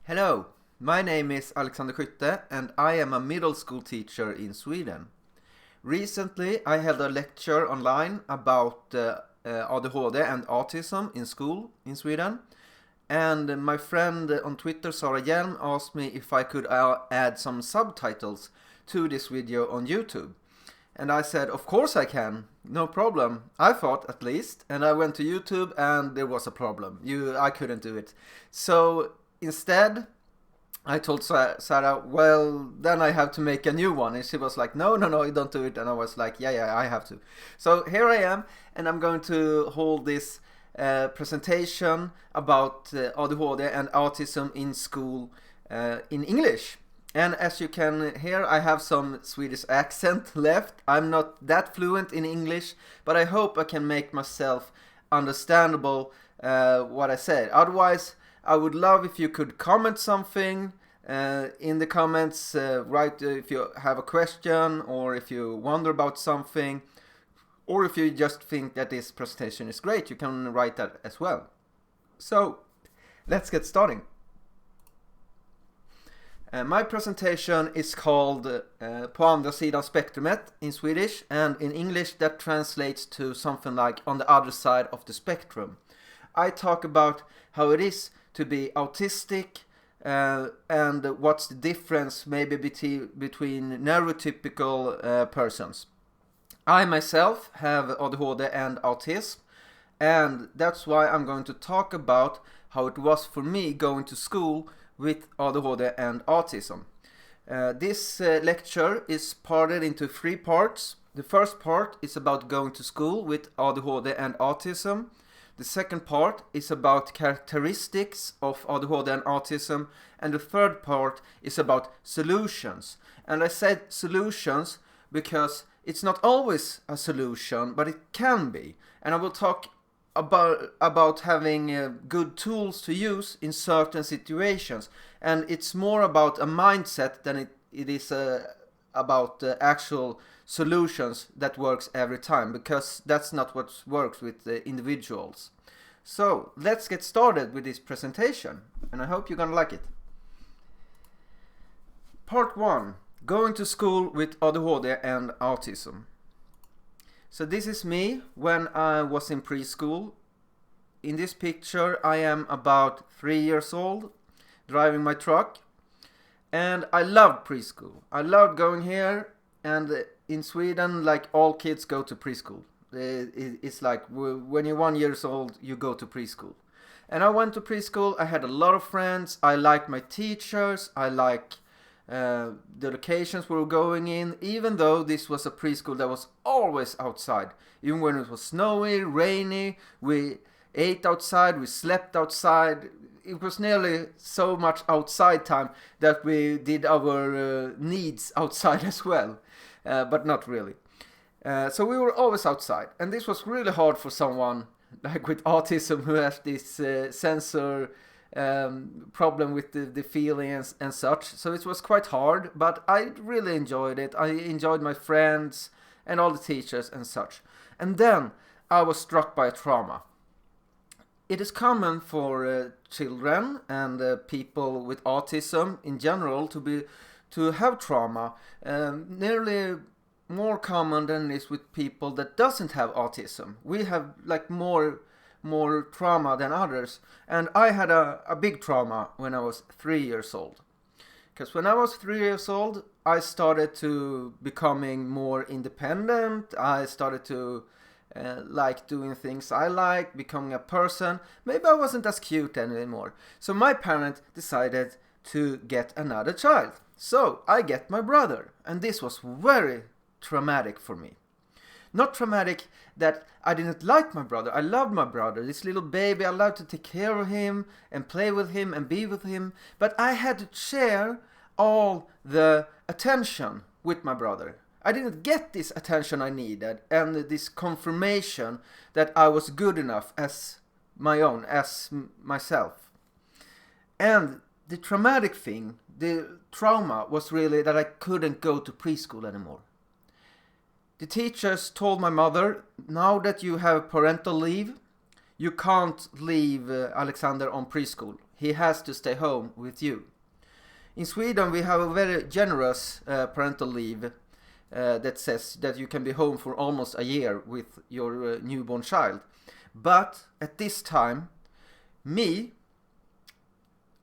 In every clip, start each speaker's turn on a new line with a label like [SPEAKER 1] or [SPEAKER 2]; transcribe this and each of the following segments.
[SPEAKER 1] Hello, my name is Alexander Skytte and I am a middle school teacher in Sweden. Recently I held a lecture online about ADHD and autism in school in Sweden, and my friend on Twitter, Sara Hjelm, asked me if I could add some subtitles to this video on YouTube. And I said, of course I can, no problem. I thought at least, and I went to YouTube and there was a problem. I couldn't do it. So instead, I told Sarah, well, then I have to make a new one. And she was like, no, you don't do it. And I was like, yeah, I have to. So here I am, and I'm going to hold this presentation about ADHD and autism in school in English. And as you can hear, I have some Swedish accent left. I'm not that fluent in English, but I hope I can make myself understandable what I said. Otherwise, I would love if you could comment something in the comments, write if you have a question or if you wonder about something, or if you just think that this presentation is great, you can write that as well. So, let's get started. My presentation is called På andra sidan spektrumet in Swedish, and in English that translates to something like on the other side of the spectrum. I talk about how it is to be autistic and what's the difference maybe between neurotypical persons. I myself have ADHD and autism, and that's why I'm going to talk about how it was for me going to school with ADHD and autism. This lecture is parted into 3 parts. The first part is about going to school with ADHD and autism. The second part is about characteristics of ADHD and autism, and the third part is about solutions. And I said solutions because it's not always a solution, but it can be. And I will talk about having good tools to use in certain situations. And it's more about a mindset than it is about actual solutions that works every time, because that's not what works with the individuals. So let's get started with this presentation, and I hope you're gonna like it. Part 1. Going to school with ADHD and autism. So this is me when I was in preschool. In this picture I am about 3 years old, driving my truck, and I loved preschool. I loved going here, and in Sweden, like, all kids go to preschool. It's like when you're 1 year old, you go to preschool. And I went to preschool, I had a lot of friends, I liked my teachers, I liked the locations we were going in, even though this was a preschool that was always outside. Even when it was snowy, rainy, we ate outside, we slept outside. It was nearly so much outside time that we did our needs outside as well, but not really. So we were always outside, and this was really hard for someone like with autism who has this sensor problem with the feelings and such. So it was quite hard, but I really enjoyed it. I enjoyed my friends and all the teachers and such. And then I was struck by a trauma. It is common for children and people with autism in general to have trauma, nearly more common than it is with people that doesn't have autism. We have like more trauma than others, and I had a big trauma when I was 3 years old. Because when I was 3 years old, I started to becoming more independent. I started to like doing things I like, becoming a person. Maybe I wasn't as cute anymore. So my parent decided to get another child. So I get my brother, and this was very traumatic for me. Not traumatic that I didn't like my brother. I loved my brother, this little baby. I loved to take care of him and play with him and be with him. But I had to share all the attention with my brother. I didn't get this attention I needed and this confirmation that I was good enough as my own, as myself. And the traumatic thing, the trauma, was really that I couldn't go to preschool anymore. The teachers told my mother, now that you have parental leave, you can't leave Alexander on preschool. He has to stay home with you. In Sweden we have a very generous parental leave that says that you can be home for almost a year with your newborn child. But at this time,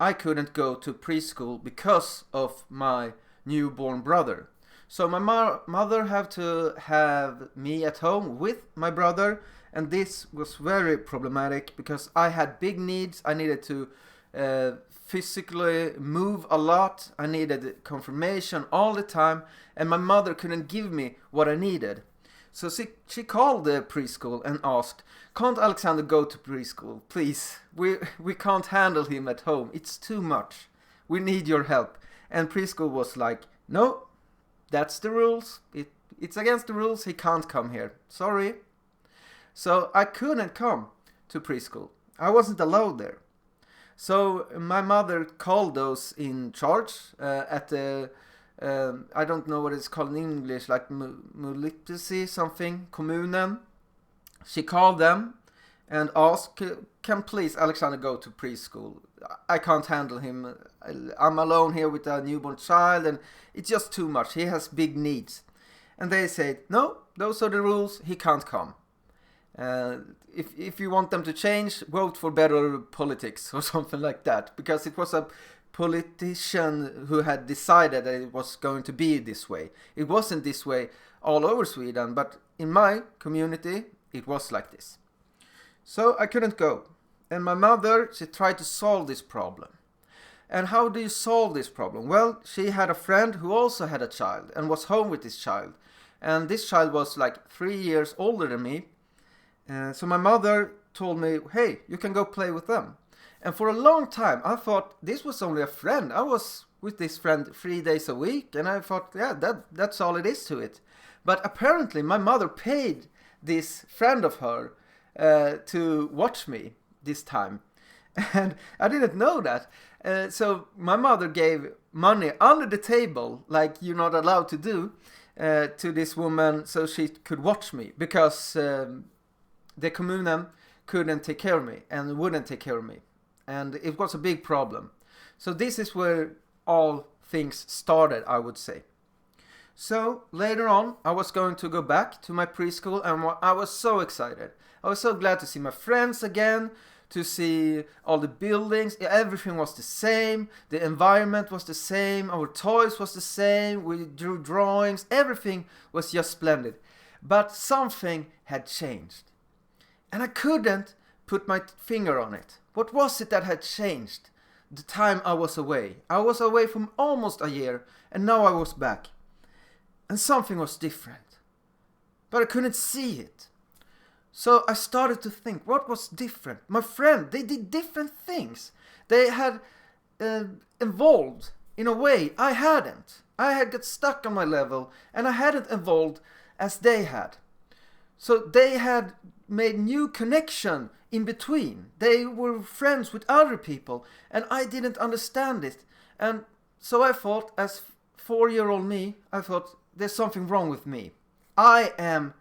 [SPEAKER 1] I couldn't go to preschool because of my newborn brother. So my mother had to have me at home with my brother, and this was very problematic because I had big needs. I needed to physically move a lot. I needed confirmation all the time, and my mother couldn't give me what I needed. So she called the preschool and asked, "Can't Alexander go to preschool? Please, we can't handle him at home. It's too much. We need your help." And preschool was like, "No, that's the rules. It's against the rules. He can't come here. Sorry." So I couldn't come to preschool. I wasn't allowed there. So my mother called those in charge at the I don't know what it's called in English, like municipality something, kommunen. She called them and asked, "Can please Alexander go to preschool? I can't handle him. I'm alone here with a newborn child and it's just too much. He has big needs." And they said, "No, those are the rules. He can't come. If you want them to change, vote for better politics," or something like that, because it was a politician who had decided that it was going to be this way. It wasn't this way all over Sweden, but in my community it was like this. So I couldn't go, and my mother, she tried to solve this problem. And how do you solve this problem? Well, she had a friend who also had a child and was home with this child, and this child was like 3 years older than me. So my mother told me, "Hey, you can go play with them." And for a long time, I thought this was only a friend. I was with this friend 3 days a week, and I thought, yeah, that's all it is to it. But apparently, my mother paid this friend of her to watch me this time. And I didn't know that. So my mother gave money under the table, like you're not allowed to do, to this woman so she could watch me, because the kommunen couldn't take care of me and wouldn't take care of me. And it was a big problem. So this is where all things started, I would say. So later on, I was going to go back to my preschool, and I was so excited. I was so glad to see my friends again, to see all the buildings. Everything was the same. The environment was the same. Our toys was the same. We drew drawings. Everything was just splendid. But something had changed. And I couldn't put my finger on it. What was it that had changed the time I was away? I was away from almost a year, and now I was back. And something was different. But I couldn't see it. So I started to think, what was different? My friend, they did different things. They had evolved in a way I hadn't. I had got stuck on my level, and I hadn't evolved as they had. So they had made new connection in between. They were friends with other people, and I didn't understand it. And so I thought, as 4-year-old me, I thought, there's something wrong with me. I am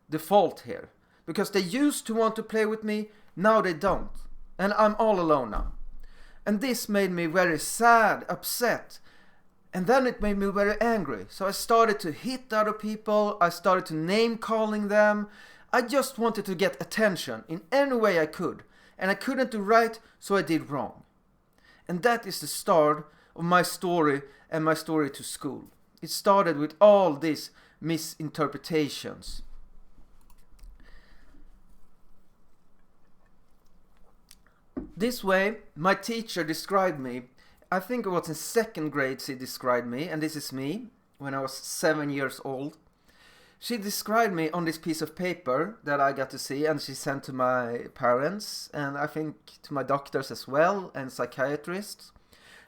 [SPEAKER 1] the fault here. Because they used to want to play with me, now they don't. And I'm all alone now. And this made me very sad, upset. And then it made me very angry. So I started to hit other people. I started to name calling them. I just wanted to get attention in any way I could. And I couldn't do right, so I did wrong. And that is the start of my story and my story to school. It started with all these misinterpretations. This way, my teacher described me. I think it was in 2nd grade she described me, and this is me, when I was 7 years old. She described me on this piece of paper that I got to see, and she sent to my parents, and I think to my doctors as well, and psychiatrists.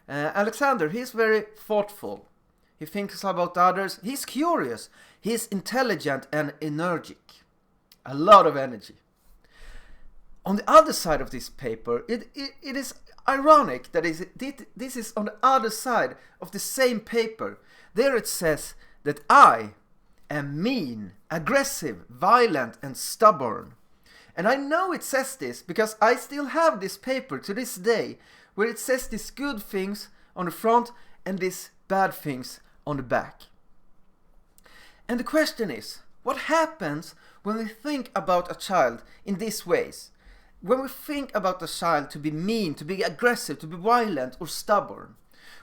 [SPEAKER 1] Alexander, he's very thoughtful. He thinks about others. He's curious. He's intelligent and energetic. A lot of energy. On the other side of this paper, it is ironic that this is on the other side of the same paper. There it says that I am mean, aggressive, violent, and stubborn. And I know it says this because I still have this paper to this day where it says these good things on the front and these bad things on the back. And the question is, what happens when we think about a child in these ways? When we think about a child to be mean, to be aggressive, to be violent or stubborn.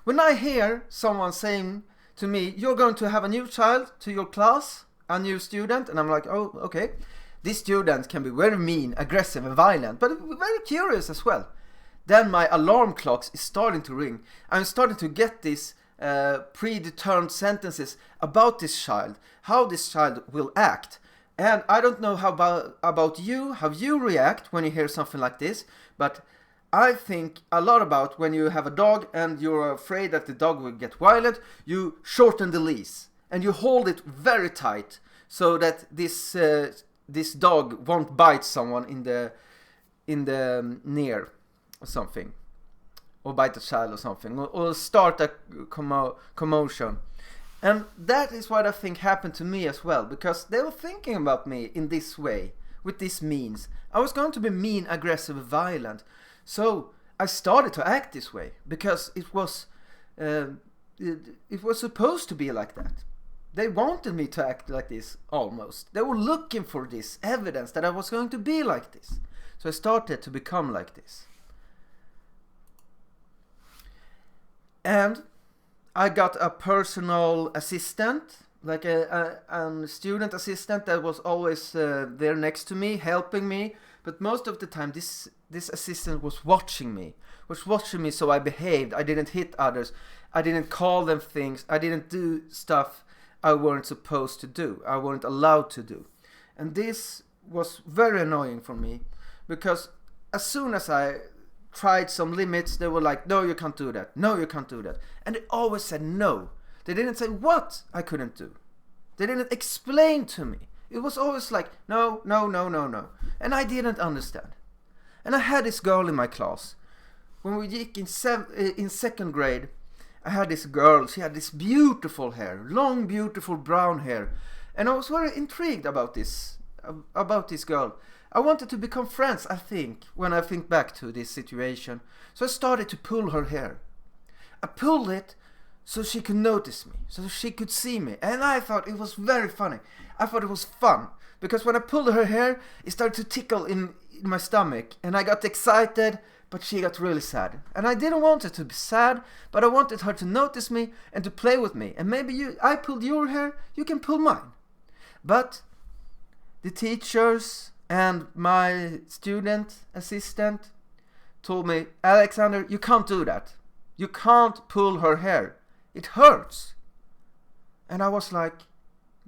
[SPEAKER 1] When I hear someone saying to me, you're going to have a new child to your class, a new student, and I'm like, oh, okay. This student can be very mean, aggressive and violent, but very curious as well. Then my alarm clock is starting to ring. I'm starting to get these predetermined sentences about this child, how this child will act. And I don't know about you, how you react when you hear something like this, but I think a lot about when you have a dog and you're afraid that the dog will get violent, you shorten the leash and you hold it very tight so that this dog won't bite someone in the near or something, or bite a child or something, or start a commotion. And that is what I think happened to me as well, because they were thinking about me in this way, with these means. I was going to be mean, aggressive, violent. So I started to act this way because it was supposed to be like that. They wanted me to act like this almost. They were looking for this evidence that I was going to be like this. So I started to become like this. And I got a personal assistant, like a student assistant that was always there next to me, helping me. But most of the time this assistant was watching me so I behaved. I didn't hit others. I didn't call them things. I didn't do stuff I weren't supposed to do. I weren't allowed to do. And this was very annoying for me because as soon as I tried some limits, they were like, no, you can't do that. No, you can't do that. And they always said no. They didn't say what I couldn't do. They didn't explain to me. It was always like, no, no, no, no, no. And I didn't understand. And I had this girl in my class. When we gick in second grade, I had this girl. She had this beautiful hair, long, beautiful brown hair. And I was very intrigued about this girl. I wanted to become friends, I think, when I think back to this situation. So I started to pull her hair. I pulled it so she could notice me, so she could see me. And I thought it was very funny. I thought it was fun. Because when I pulled her hair, it started to tickle in my stomach. And I got excited, but she got really sad. And I didn't want her to be sad, but I wanted her to notice me and to play with me. And maybe I pulled your hair, you can pull mine. But the teachers and my student assistant told me, Alexander, you can't do that. You can't pull her hair. It hurts. And I was like,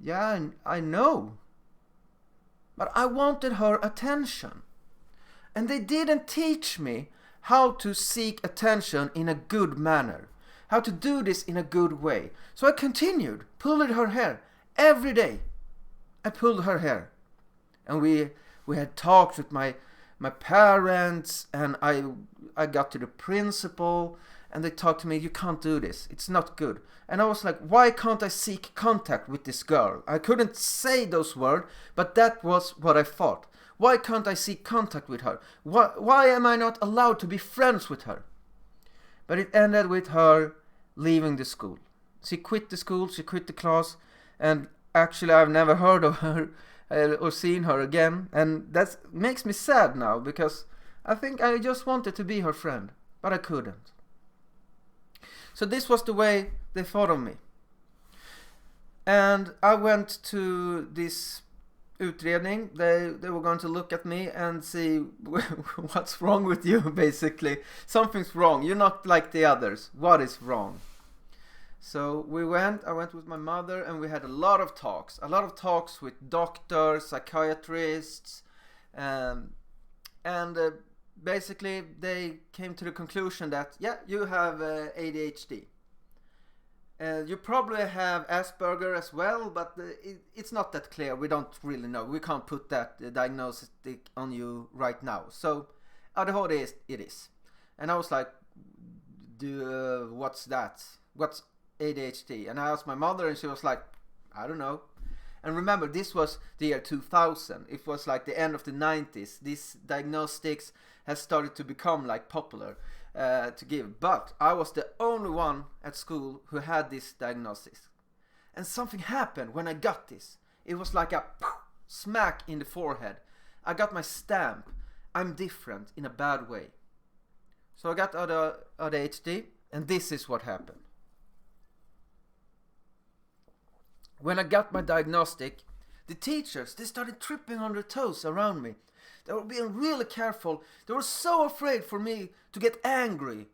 [SPEAKER 1] yeah, I know. But I wanted her attention. And they didn't teach me how to seek attention in a good manner. How to do this in a good way. So I continued pulling her hair every day. I pulled her hair. And we had talked with my parents, and I got to the principal, and they talked to me, you can't do this, it's not good. And I was like, why can't I seek contact with this girl? I couldn't say those words, but that was what I thought. Why can't I seek contact with her? Why am I not allowed to be friends with her? But it ended with her leaving the school. She quit the school, she quit the class, and actually I've never heard of her or seen her again. And that makes me sad now, because I think I just wanted to be her friend, but I couldn't. So this was the way they thought of me. And I went to this utredning. They were going to look at me and see what's wrong with you, basically. Something's wrong. You're not like the others. What is wrong? So I went with my mother, and we had a lot of talks with doctors, psychiatrists, and basically they came to the conclusion that, yeah, you have ADHD. You probably have Asperger as well, but it's not that clear. We don't really know. We can't put that diagnosis on you right now. So ADHD it is. And I was like, what's that? What's ADHD? And I asked my mother, and she was like, I don't know. And remember, this was the year 2000. It was like the end of the 90s. These diagnostics has started to become like popular to give. But I was the only one at school who had this diagnosis. And something happened when I got this. It was like a smack in the forehead. I got my stamp. I'm different in a bad way. So I got ADHD, and this is what happened. When I got my diagnostic, the teachers, they started tripping on their toes around me. They were being really careful. They were so afraid for me to get angry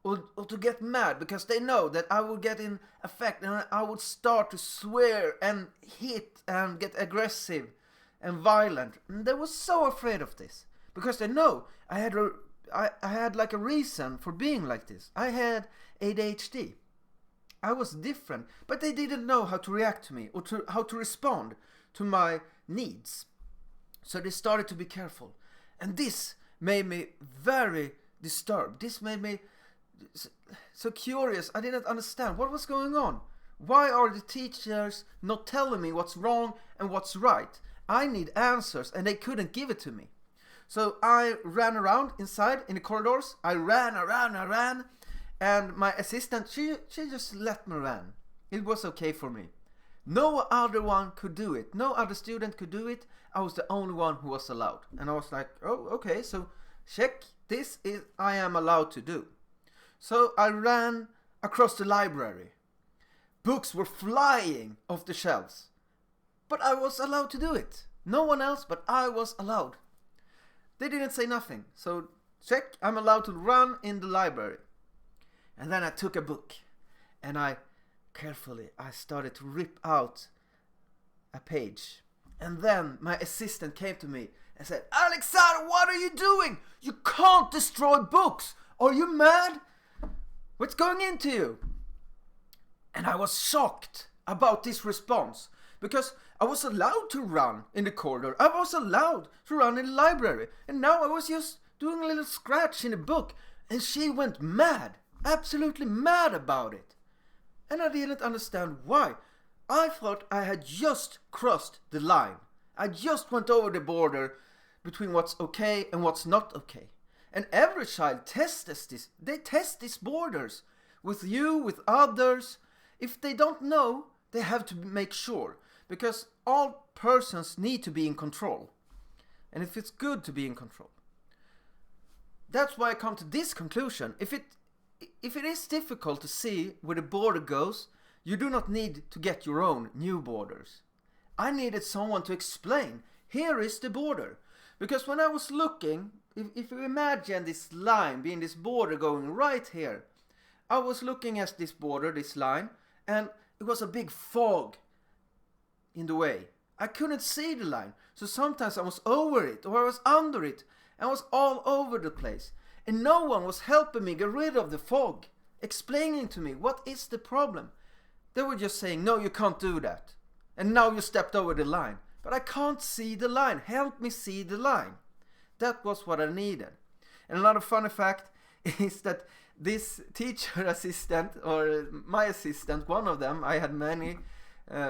[SPEAKER 1] or to get mad, because they know that I would get in effect and I would start to swear and hit and get aggressive and violent. And they were so afraid of this, because they know I had like a reason for being like this. I had ADHD. I was different, but they didn't know how to react to me or how to respond to my needs. So they started to be careful. And this made me very disturbed. This made me so curious. I didn't understand what was going on. Why are the teachers not telling me what's wrong and what's right? I need answers, and they couldn't give it to me. So I ran around inside in the corridors. I ran. And my assistant, she just let me run. It was okay for me. No other one could do it. No other student could do it. I was the only one who was allowed. And I was like, oh, okay, so check. This is I am allowed to do. So I ran across the library. Books were flying off the shelves. But I was allowed to do it. No one else, but I was allowed. They didn't say nothing. So check, I'm allowed to run in the library. And then I took a book and I started to rip out a page. And then my assistant came to me and said, Alexander, what are you doing? You can't destroy books. Are you mad? What's going into you? And I was shocked about this response, because I was allowed to run in the corridor. I was allowed to run in the library. And now I was just doing a little scratch in the book. And she went mad. Absolutely mad about it. And I didn't understand why. I thought I had just crossed the line. I just went over the border between what's okay and what's not okay. And every child tests this. They test these borders with you, with others. If they don't know, they have to make sure, because all persons need to be in control. And if it's good to be in control. That's why I come to this conclusion. If it is difficult to see where the border goes, you do not need to get your own new borders. I needed someone to explain, here is the border. Because when I was looking, if you imagine this line being this border going right here, I was looking at this border, this line, and it was a big fog in the way. I couldn't see the line, so sometimes I was over it or I was under it. I was all over the place. And no one was helping me get rid of the fog, explaining to me what is the problem. They were just saying, no, you can't do that. And now you stepped over the line. But I can't see the line. Help me see the line. That was what I needed. And another funny fact is that this teacher assistant, or my assistant, one of them, I had many,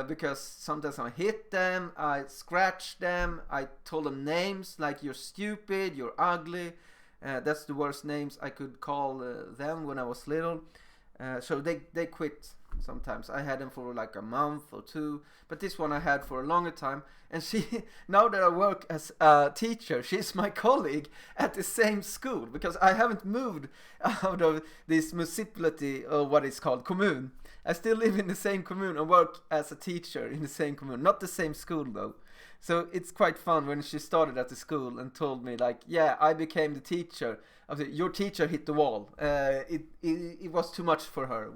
[SPEAKER 1] because sometimes I hit them, I scratched them, I told them names like you're stupid, you're ugly. That's the worst names I could call them when I was little. So they quit sometimes. I had them for like a month or two, but this one I had for a longer time. And she, now that I work as a teacher, she's my colleague at the same school, because I haven't moved out of this municipality, or what it's called, commune. I still live in the same commune and work as a teacher in the same commune, not the same school though. So it's quite fun when she started at the school and told me, like, yeah, I became the teacher. Your teacher hit the wall. It was too much for her.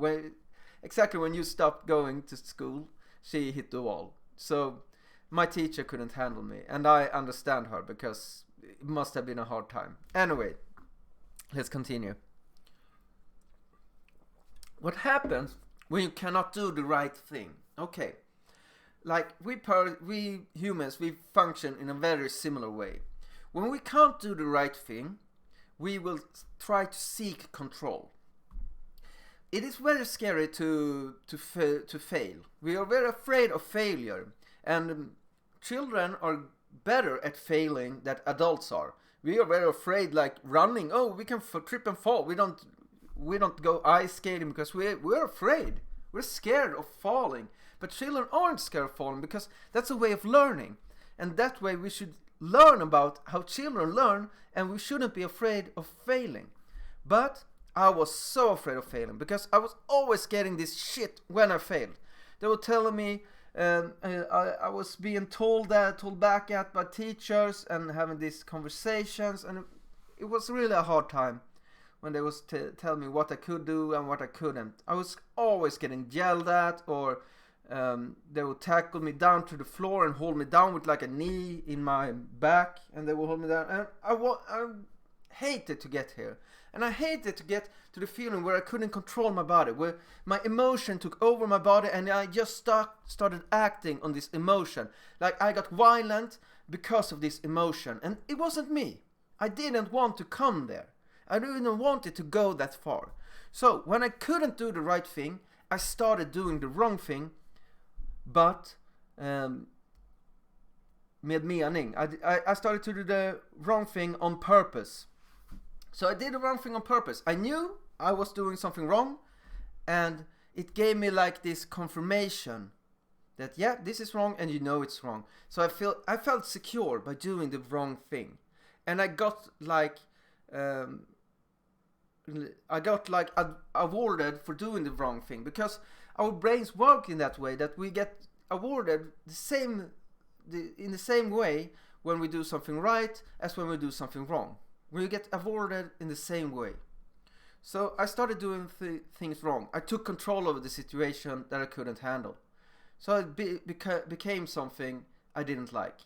[SPEAKER 1] Exactly when you stopped going to school, she hit the wall. So my teacher couldn't handle me. And I understand her, because it must have been a hard time. Anyway, let's continue. What happens when you cannot do the right thing? Okay. Like we humans, we function in a very similar way. When we can't do the right thing, we will try to seek control. It is very scary to fail. We are very afraid of failure, And children are better at failing than adults are. We are very afraid, like running. Oh, we can trip and fall. We don't go ice skating because we're afraid. We're scared of falling. But children aren't scared of falling because that's a way of learning. And that way we should learn about how children learn, and we shouldn't be afraid of failing. But I was so afraid of failing because I was always getting this shit when I failed. They were telling me, I was being told back at by teachers and having these conversations, and it was really a hard time when they was tell me what I could do and what I couldn't. I was always getting yelled at, or they would tackle me down to the floor and hold me down with like a knee in my back, and they would hold me down. And I hated to get here, and I hated to get to the feeling where I couldn't control my body, where my emotion took over my body, and I just started acting on this emotion. Like I got violent because of this emotion, and it wasn't me. I didn't want to come there. I didn't want it to go that far. So when I couldn't do the right thing, I started doing the wrong thing, but med mening. I started to do the wrong thing on purpose. So I did the wrong thing on purpose. I knew I was doing something wrong, and it gave me like this confirmation that, yeah, this is wrong, and you know it's wrong. So I felt secure by doing the wrong thing, and I got like awarded for doing the wrong thing, because our brains work in that way that we get awarded in the same way when we do something right as when we do something wrong. We get awarded in the same way. So I started doing things wrong. I took control over the situation that I couldn't handle. So it became something I didn't like.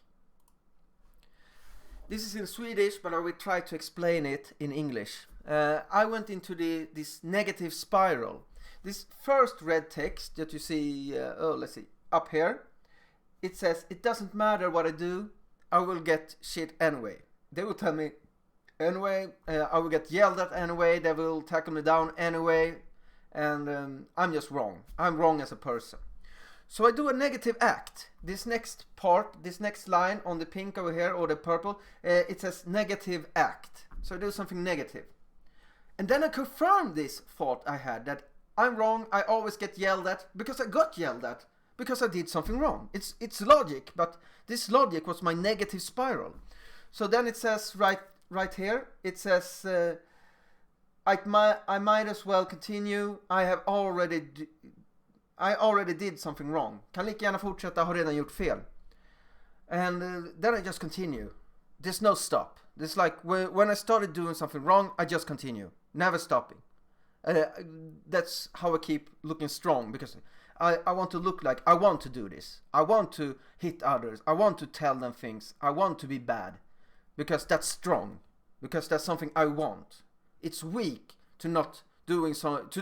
[SPEAKER 1] This is in Swedish, but I will try to explain it in English. I went into this negative spiral. This first red text that you see, let's see, up here, it says, it doesn't matter what I do, I will get shit anyway. They will tell me anyway, I will get yelled at anyway, they will tackle me down anyway, and I'm just wrong. I'm wrong as a person. So I do a negative act. This next part, this next line on the pink over here, or the purple, it says negative act. So I do something negative. And then I confirm this thought I had, that I'm wrong, I always get yelled at, because I got yelled at, because I did something wrong. It's logic, but this logic was my negative spiral. So then it says right here, it says, I might as well continue, I already did something wrong. Kan lika gärna fortsätta, har redan gjort fel. And then I just continue. There's no stop. It's like when I started doing something wrong, I just continue. Never stopping. That's how I keep looking strong, because I want to look like I want to do this. I want to hit others. I want to tell them things. I want to be bad. Because that's strong. Because that's something I want. It's weak to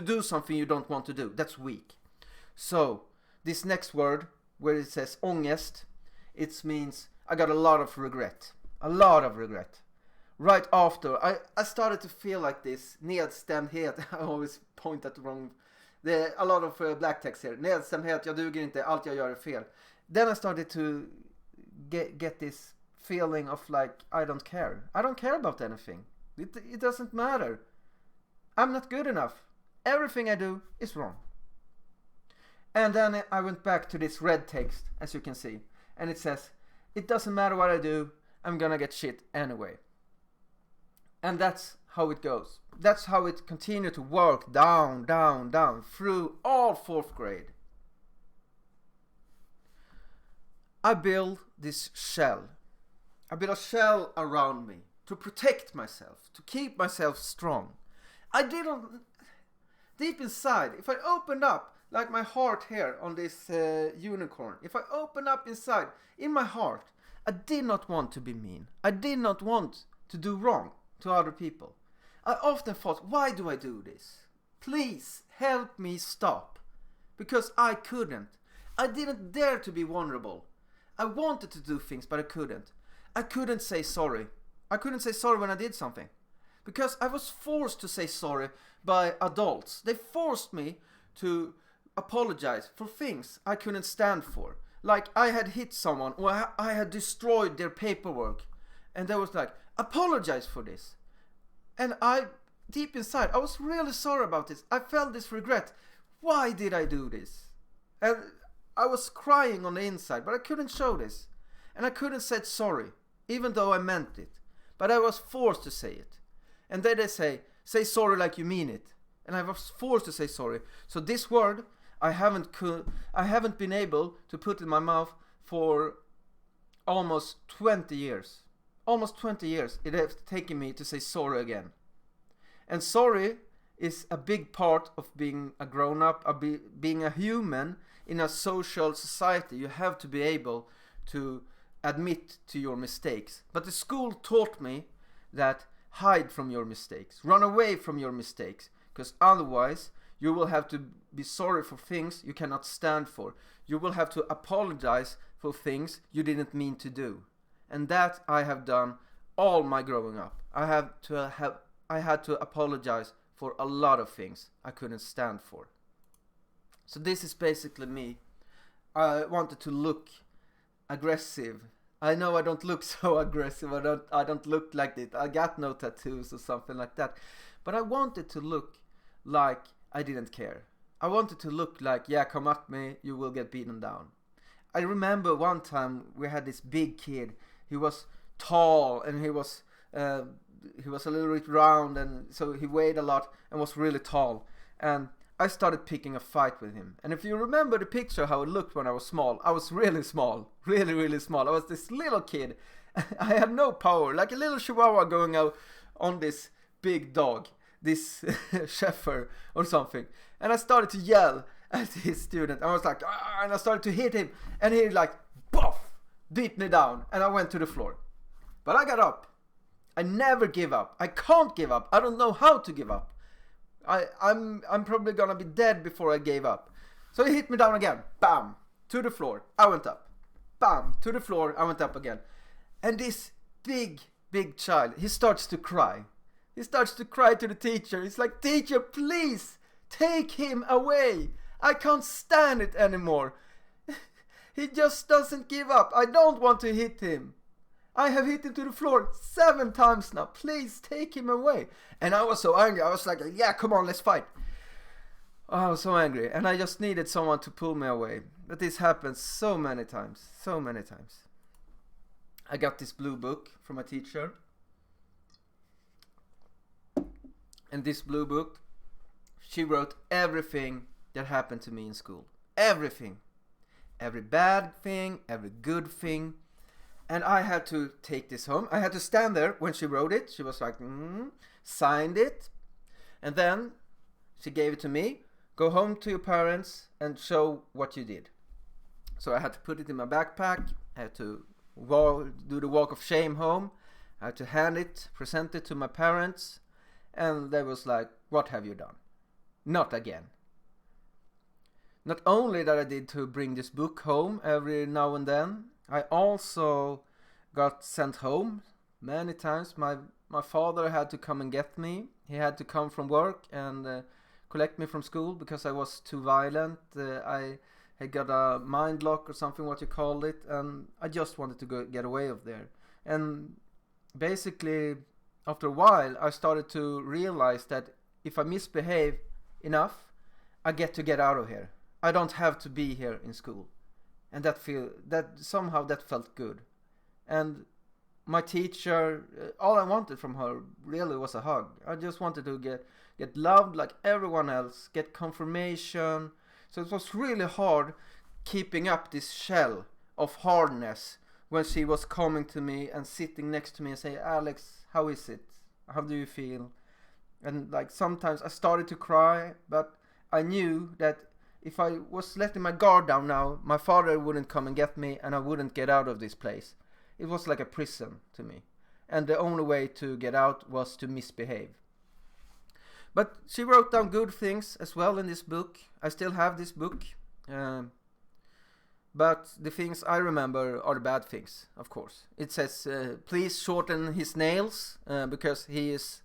[SPEAKER 1] do something you don't want to do. That's weak. So this next word, where it says ångest, it means I got a lot of regret. A lot of regret. Right after, I started to feel like this. Nedstämdhet. I always point at the wrong. A lot of black text here. Nedstämdhet, jag duger inte, allt jag gör är fel. Then I started to get this feeling of like, I don't care. I don't care about anything. It doesn't matter. I'm not good enough. Everything I do is wrong. And then I went back to this red text, as you can see. And it says, it doesn't matter what I do, I'm gonna get shit anyway. And that's how it goes. That's how it continued to work down through all 4th grade. I built this shell. I built a shell around me to protect myself, to keep myself strong. I didn't, deep inside, if I opened up, like my heart here on this unicorn, if I open up inside, in my heart, I did not want to be mean. I did not want to do wrong to other people. I often thought, why do I do this? Please help me stop. Because I couldn't. I didn't dare to be vulnerable. I wanted to do things, but I couldn't. I couldn't say sorry. I couldn't say sorry when I did something. Because I was forced to say sorry by adults. They forced me to apologize for things I couldn't stand for. like I had hit someone or I had destroyed their paperwork, and they was like, apologize for this. And I, deep inside, I was really sorry about this. I felt this regret. Why did I do this? And I was crying on the inside, but I couldn't show this. And I couldn't say sorry, even though I meant it. But I was forced to say it. And then they say sorry like you mean it. And I was forced to say sorry. So this word, I haven't been able to put in my mouth for almost 20 years. Almost 20 years it has taken me to say sorry again. And sorry is a big part of being a grown-up, being a human in a social society. You have to be able to admit to your mistakes. But the school taught me that hide from your mistakes, run away from your mistakes, because otherwise you will have to be sorry for things you cannot stand for. You will have to apologize for things you didn't mean to do. And that I have done all my growing up. I had to apologize for a lot of things I couldn't stand for. So this is basically me. I wanted to look aggressive. I know I don't look so aggressive. I don't look like it. I got no tattoos or something like that. But I wanted to look like I didn't care. I wanted to look like, yeah, come at me, you will get beaten down. I remember one time we had this big kid. He was tall and he was a little bit round, and so he weighed a lot and was really tall. And I started picking a fight with him. And if you remember the picture how it looked when I was small, I was really small, really small. I was this little kid. I had no power, like a little chihuahua going out on this big dog, this shepherd or something. And I started to yell at his student. I was like, ah, and I started to hit him, and he like, boff, beat me down, and I went to the floor. But I got up. I never give up. I can't give up. I don't know how to give up. I'm probably gonna be dead before I gave up. So he hit me down again. Bam! To the floor. I went up. Bam! To the floor. I went up again. And this big child, he starts to cry. He starts to cry to the teacher. He's like, teacher, please take him away. I can't stand it anymore. He just doesn't give up. I don't want to hit him. I have hit him to the floor 7 times now. Please take him away. And I was so angry. I was like, yeah, come on, let's fight. I was so angry. And I just needed someone to pull me away. But this happened so many times. So many times. I got this blue book from a teacher. And this blue book, she wrote everything that happened to me in school. Everything. Every bad thing, every good thing. And I had to take this home. I had to stand there when she wrote it. She was like, signed it. And then she gave it to me. Go home to your parents and show what you did. So I had to put it in my backpack. I had to do the walk of shame home. I had to hand it, present it to my parents. And they was like, what have you done? Not again. Not only that I did to bring this book home every now and then, I also got sent home many times. My father had to come and get me. He had to come from work and collect me from school because I was too violent. I had got a mind lock or something, what you called it, and I just wanted to get away of there. And basically, after a while, I started to realize that if I misbehave enough, I get out of here. I don't have to be here in school. And that somehow felt good. And my teacher, all I wanted from her really was a hug. I just wanted to get loved like everyone else, get confirmation. So it was really hard keeping up this shell of hardness when she was coming to me and sitting next to me and say, Alex, how is it? How do you feel? And like sometimes I started to cry, but I knew that if I was letting my guard down now, my father wouldn't come and get me and I wouldn't get out of this place. It was like a prison to me. And the only way to get out was to misbehave. But she wrote down good things as well in this book. I still have this book. But the things I remember are the bad things, of course. It says, please shorten his nails because he is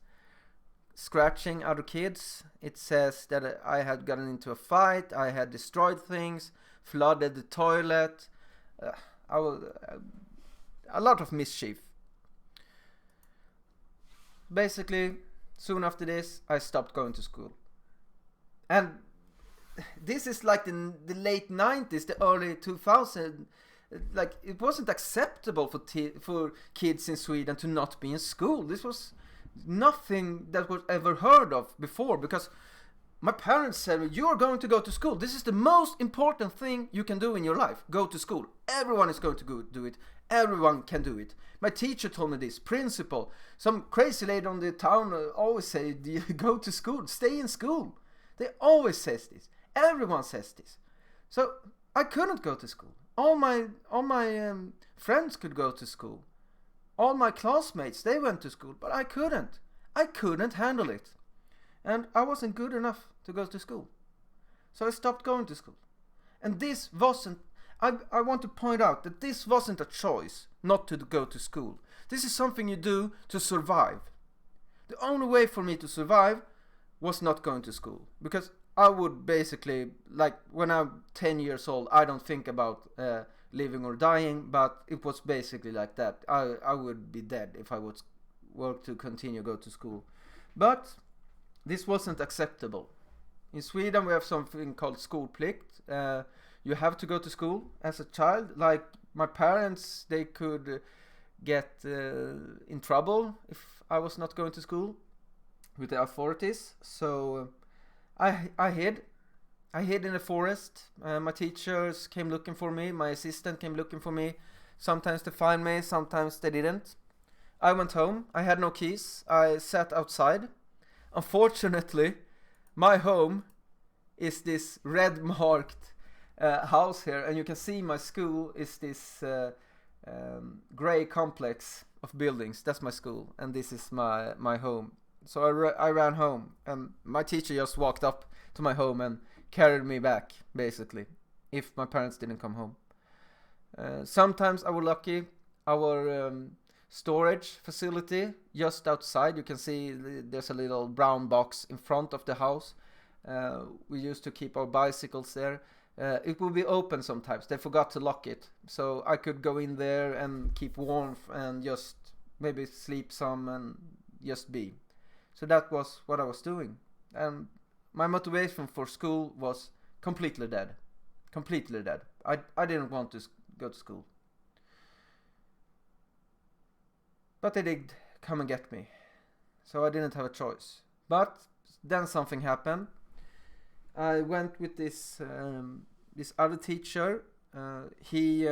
[SPEAKER 1] scratching other kids. It says that I had gotten into a fight, I had destroyed things, flooded the toilet, I will, a lot of mischief. Basically, soon after this, I stopped going to school. And this is like the late 90s, the early 2000s. Like, it wasn't acceptable for kids in Sweden to not be in school. This was nothing that was ever heard of before, because my parents said, you're going to go to school. This is the most important thing you can do in your life. Go to school. Everyone is going to go do it. Everyone can do it. My teacher told me this. Principal. Some crazy lady on the town always say, go to school. Stay in school. They always says this. Everyone says this. So I couldn't go to school. All my friends could go to school. All my classmates, they went to school. But I couldn't. I couldn't handle it. And I wasn't good enough to go to school. So I stopped going to school. And this wasn't, I want to point out that this wasn't a choice not to go to school. This is something you do to survive. The only way for me to survive was not going to school. Because I would basically, like when I'm 10 years old, I don't think about living or dying, but it was basically like that. I would be dead if I would work to continue go to school. But this wasn't acceptable. In Sweden we have something called skolplikt. You have to go to school as a child. Like my parents, they could get in trouble if I was not going to school with the authorities. So I hid. I hid in the forest. My teachers came looking for me. My assistant came looking for me. Sometimes to find me, sometimes they didn't. I went home. I had no keys. I sat outside. Unfortunately, my home is this red marked house here, and you can see my school is this gray complex of buildings. That's my school, and this is my home. So I ran home, and my teacher just walked up to my home and carried me back, basically, if my parents didn't come home. Sometimes I was lucky. Our storage facility just outside, you can see there's a little brown box in front of the house. We used to keep our bicycles there. It would be open sometimes. They forgot to lock it, so I could go in there and keep warmth and just maybe sleep some and just be. So that was what I was doing, and my motivation for school was completely dead. I didn't want to go to school. But they did come and get me. So I didn't have a choice. But then something happened. I went with this other teacher. He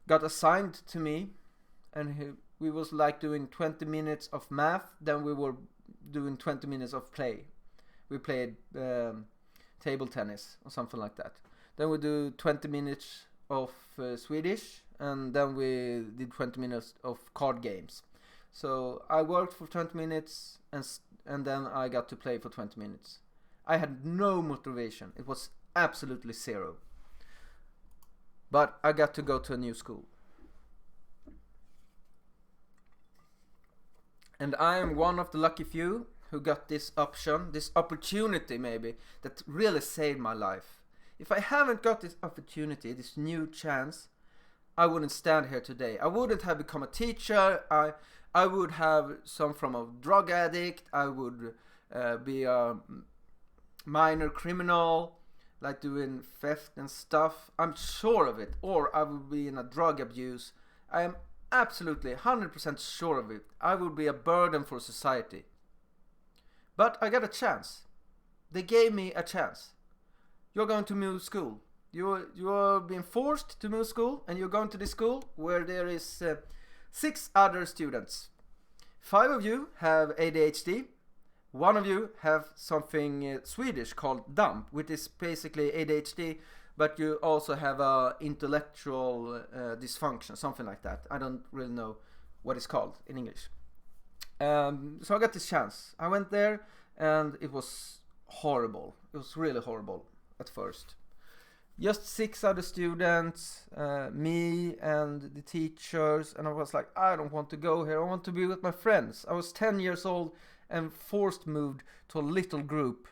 [SPEAKER 1] got assigned to me, and we was like doing 20 minutes of math. Then we were doing 20 minutes of play. We played table tennis or something like that. Then we do 20 minutes of Swedish, and then we did 20 minutes of card games. So I worked for 20 minutes and then I got to play for 20 minutes. I had no motivation. It was absolutely zero. But I got to go to a new school. And I am one of the lucky few who got this option, this opportunity maybe, that really saved my life. If I haven't got this opportunity, this new chance, I wouldn't stand here today. I wouldn't have become a teacher. I would have some form of drug addict. I would be a minor criminal, like doing theft and stuff. I'm sure of it. Or I would be in a drug abuse. I am absolutely 100% sure of it. I would be a burden for society. But I got a chance. They gave me a chance. You're going to move school. You are being forced to move school, and you're going to this school where there is 6 other students. 5 of you have ADHD. 1 of you have something Swedish called DAMP, which is basically ADHD, but you also have a intellectual dysfunction, something like that. I don't really know what it's called in English. So I got this chance. I went there, and it was horrible. It was really horrible at first. Just 6 other students, me and the teachers, and I was like, I don't want to go here. I want to be with my friends. I was 10 years old and forced moved to a little group.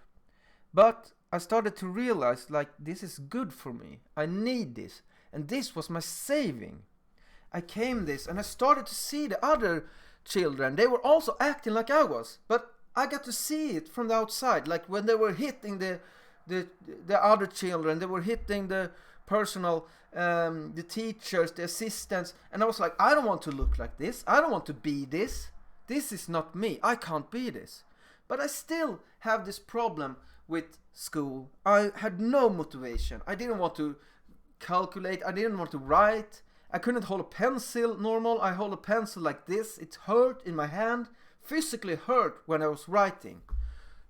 [SPEAKER 1] But I started to realize, like, this is good for me. I need this. And this was my saving. I came this and I started to see the other children. They were also acting like I was, but I got to see it from the outside. Like when they were hitting the other children, they were hitting the personal, the teachers, the assistants, and I was like, I don't want to look like this. I don't want to be this. This is not me. I can't be this. But I still have this problem with school. I had no motivation. I didn't want to calculate. I didn't want to write. I couldn't hold a pencil normal. I hold a pencil like this. It hurt in my hand. Physically hurt when I was writing.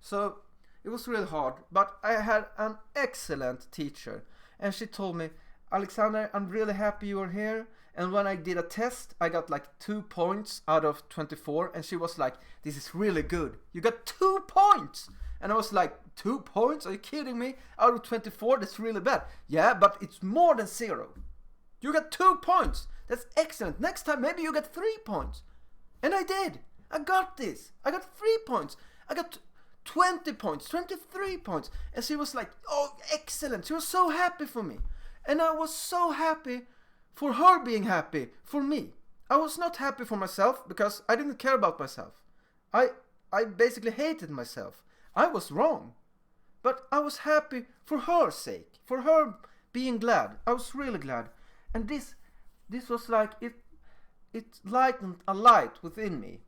[SPEAKER 1] So it was really hard. But I had an excellent teacher. And she told me, Alexander, I'm really happy you are here. And when I did a test, I got like 2 points out of 24. And she was like, this is really good. You got 2 points. And I was like, 2 points? Are you kidding me? Out of 24, that's really bad. Yeah, but it's more than 0. You got 2 points. That's excellent. Next time, maybe you get 3 points. And I did. I got this. I got 3 points. I got 20 points, 23 points. And she was like, oh, excellent. She was so happy for me. And I was so happy for her being happy for me. I was not happy for myself because I didn't care about myself. I basically hated myself. I was wrong. But I was happy for her sake, for her being glad. I was really glad. And this was like, it lightened a light within me.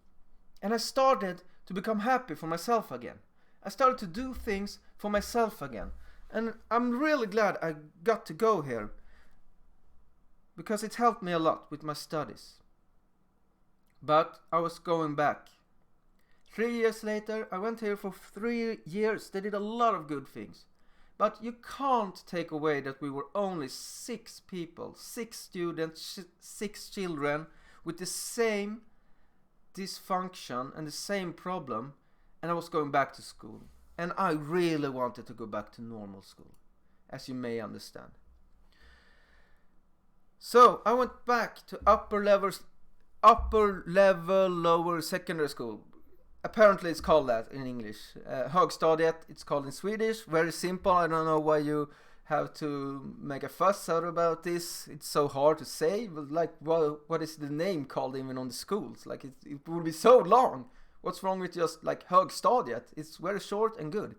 [SPEAKER 1] And I started to become happy for myself again. I started to do things for myself again. And I'm really glad I got to go here, because it helped me a lot with my studies. But I was going back. 3 years later, I went here for 3 years. They did a lot of good things. But you can't take away that we were only 6 people, 6 students, 6 children with the same dysfunction and the same problem, and I was going back to school. And I really wanted to go back to normal school, as you may understand. So I went back to upper level, lower secondary school. Apparently it's called that in English. Högstadiet, it's called in Swedish. Very simple. I don't know why you have to make a fuss out about this. It's so hard to say. But like, well, what is the name called even on the schools? Like, it would be so long. What's wrong with just like Högstadiet? It's very short and good.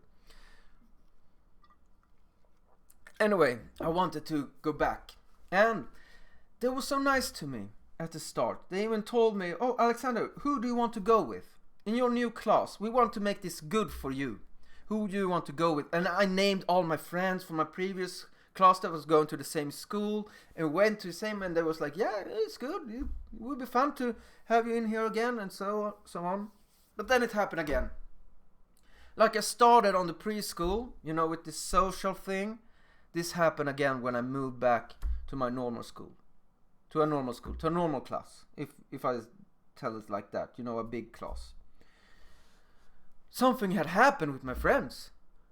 [SPEAKER 1] Anyway, I wanted to go back. And they were so nice to me at the start. They even told me, oh, Alexander, who do you want to go with? In your new class, we want to make this good for you. Who do you want to go with? And I named all my friends from my previous class that was going to the same school and went to the same, and they was like, yeah, it's good. It would be fun to have you in here again, and so on. But then it happened again. Like I started on the preschool, with this social thing. This happened again when I moved back to my normal school. To a normal class. If I tell it like that, a big class. Something had happened with my friends.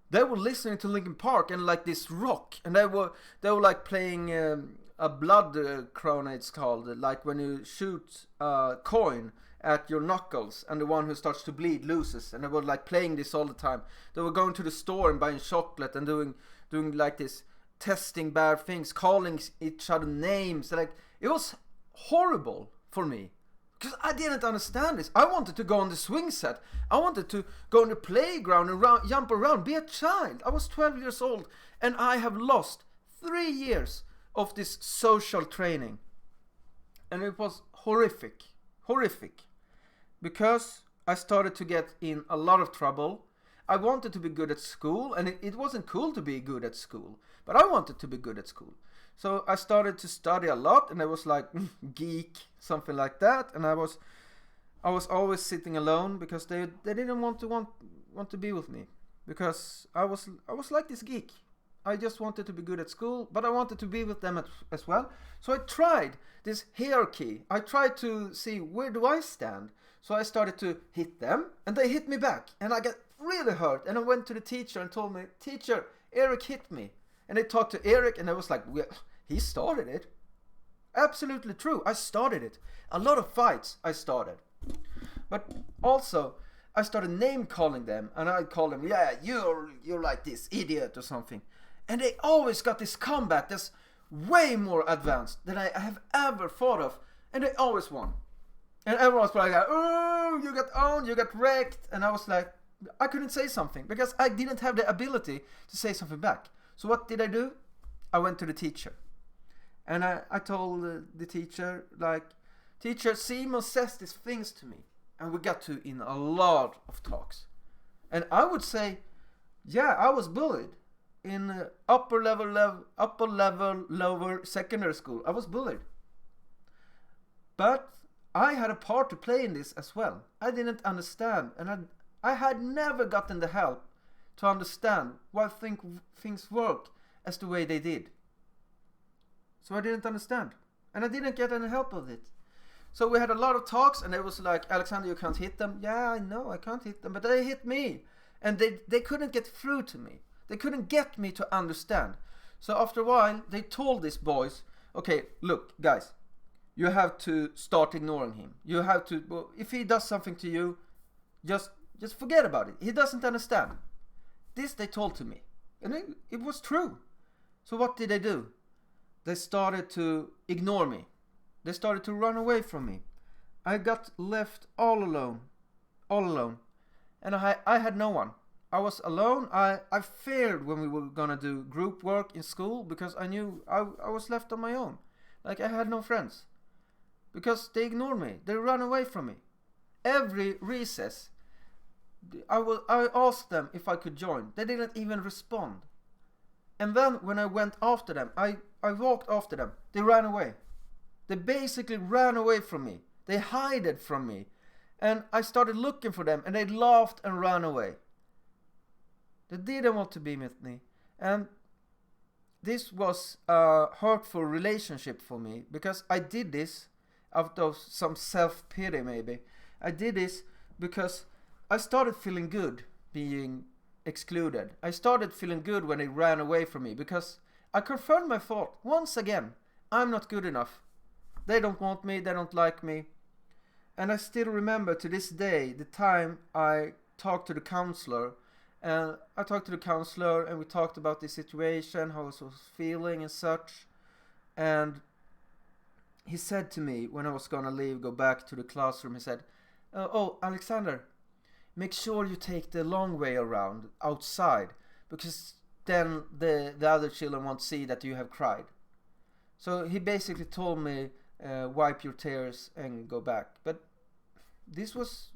[SPEAKER 1] They were listening to Linkin Park and like this rock, and they were like playing a blood crown, it's called, like when you shoot a coin at your knuckles and the one who starts to bleed loses, and they were like playing this all the time. They were going to the store and buying chocolate and doing like this, testing bad things, calling each other names. Like, it was horrible for me. Because I didn't understand this. I wanted to go on the swing set. I wanted to go on the playground and jump around, be a child. I was 12 years old, and I have lost 3 years of this social training. And it was horrific. Because I started to get in a lot of trouble. I wanted to be good at school, and it wasn't cool to be good at school. But I wanted to be good at school. So I started to study a lot, and I was like geek, something like that. And I was always sitting alone because they didn't want to be with me, because I was like this geek. I just wanted to be good at school, but I wanted to be with them as well. So I tried this hierarchy. I tried to see, where do I stand? So I started to hit them, and they hit me back, and I got really hurt. And I went to the teacher and told me, teacher, Eric hit me. And I talked to Eric, and I was like, well, he started it. Absolutely true. I started it. A lot of fights I started. But also, I started name calling them, and I called them, yeah, you're like this idiot or something. And they always got this comeback. That's, way more advanced than I have ever thought of, and they always won. And everyone was like, oh, you got owned, you got wrecked. And I was like, I couldn't say something because I didn't have the ability to say something back. So what did I do? I went to the teacher. And I told the teacher, like, teacher, Simon says these things to me. And we got to in a lot of talks. And I would say, yeah, I was bullied. In upper level, lower secondary school, I was bullied. But I had a part to play in this as well. I didn't understand, and I had never gotten the help to understand why things work as the way they did. So I didn't understand, and I didn't get any help with it. So we had a lot of talks, and it was like, Alexander, you can't hit them. Yeah, I know, I can't hit them, but they hit me, and they couldn't get through to me. They couldn't get me to understand. So after a while, they told these boys, okay, look, guys, you have to start ignoring him. You have to, well, if he does something to you, just forget about it. He doesn't understand. This they told to me. And it was true. So what did they do? They started to ignore me. They started to run away from me. I got left all alone. And I had no one. I was alone. I feared when we were gonna do group work in school because I knew I was left on my own. Like I had no friends. Because they ignored me. They ran away from me. Every recess, I asked them if I could join. They didn't even respond. And then when I went after them, I walked after them. They ran away. They basically ran away from me. They hid from me. And I started looking for them, and they laughed and ran away. They didn't want to be with me. And this was a hurtful relationship for me, because I did this out of some self-pity maybe. I did this because I started feeling good being excluded. I started feeling good when they ran away from me, because I confirmed my thought once again. I'm not good enough. They don't want me, they don't like me. And I still remember to this day the time I talked to the counselor. And I talked to the counselor and we talked about the situation, how I was feeling and such. And he said to me when I was gonna leave, go back to the classroom, he said, oh, Alexander, make sure you take the long way around outside, because then the other children won't see that you have cried. So he basically told me, wipe your tears and go back. But this was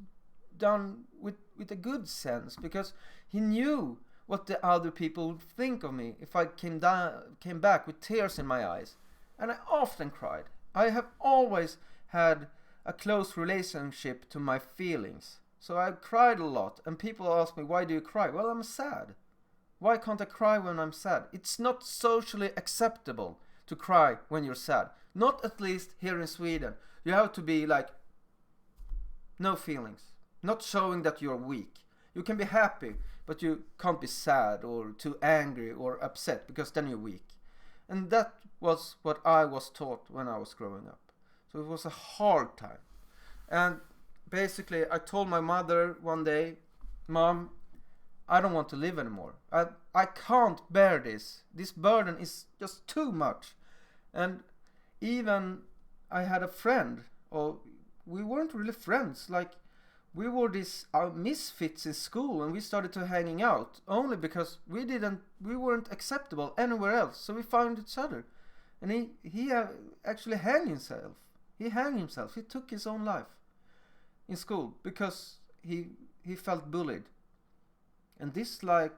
[SPEAKER 1] done with a good sense, because he knew what the other people would think of me if I came back with tears in my eyes. And I often cried. I have always had a close relationship to my feelings. So I cried a lot, and people ask me, why do you cry? Well, I'm sad. Why can't I cry when I'm sad? It's not socially acceptable to cry when you're sad. Not at least here in Sweden. You have to be like, no feelings. Not showing that you're weak. You can be happy, but you can't be sad or too angry or upset, because then you're weak. And that was what I was taught when I was growing up. So it was a hard time. And basically I told my mother one day, Mom, I don't want to live anymore. I can't bear this. This burden is just too much. And even I had a friend, or we weren't really friends, like we were these misfits in school, and we started to hanging out only because we weren't acceptable anywhere else. So we found each other, and he actually hanged himself. He took his own life in school because he felt bullied, and this like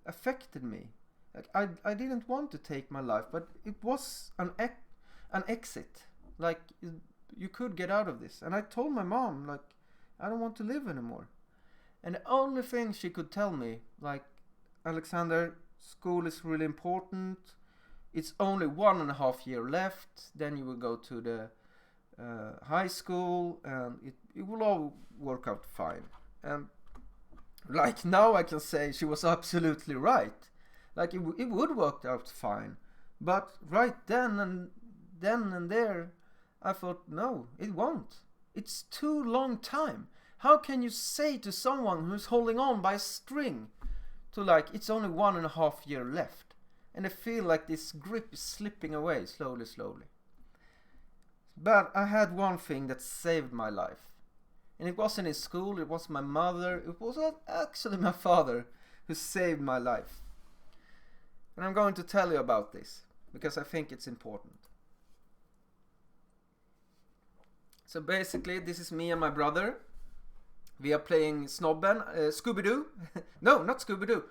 [SPEAKER 1] affected me. Like I didn't want to take my life, but it was an exit. Like you could get out of this, and I told my mom, like, I don't want to live anymore. And the only thing she could tell me, like, Alexander, school is really important. It's only 1.5 years left. Then you will go to the high school, and it will all work out fine. And like now I can say she was absolutely right. Like it would work out fine. But right then and there, I thought, no, it won't. It's too long time. How can you say to someone who's holding on by a string to like, it's only 1.5 years left? and I feel like this grip is slipping away slowly. But I had one thing that saved my life. And it wasn't in school, it was my mother, it was actually my father who saved my life. And I'm going to tell you about this, because I think it's important. So basically, this is me and my brother. We are playing Snobben, Scooby-Doo. No, not Scooby-Doo.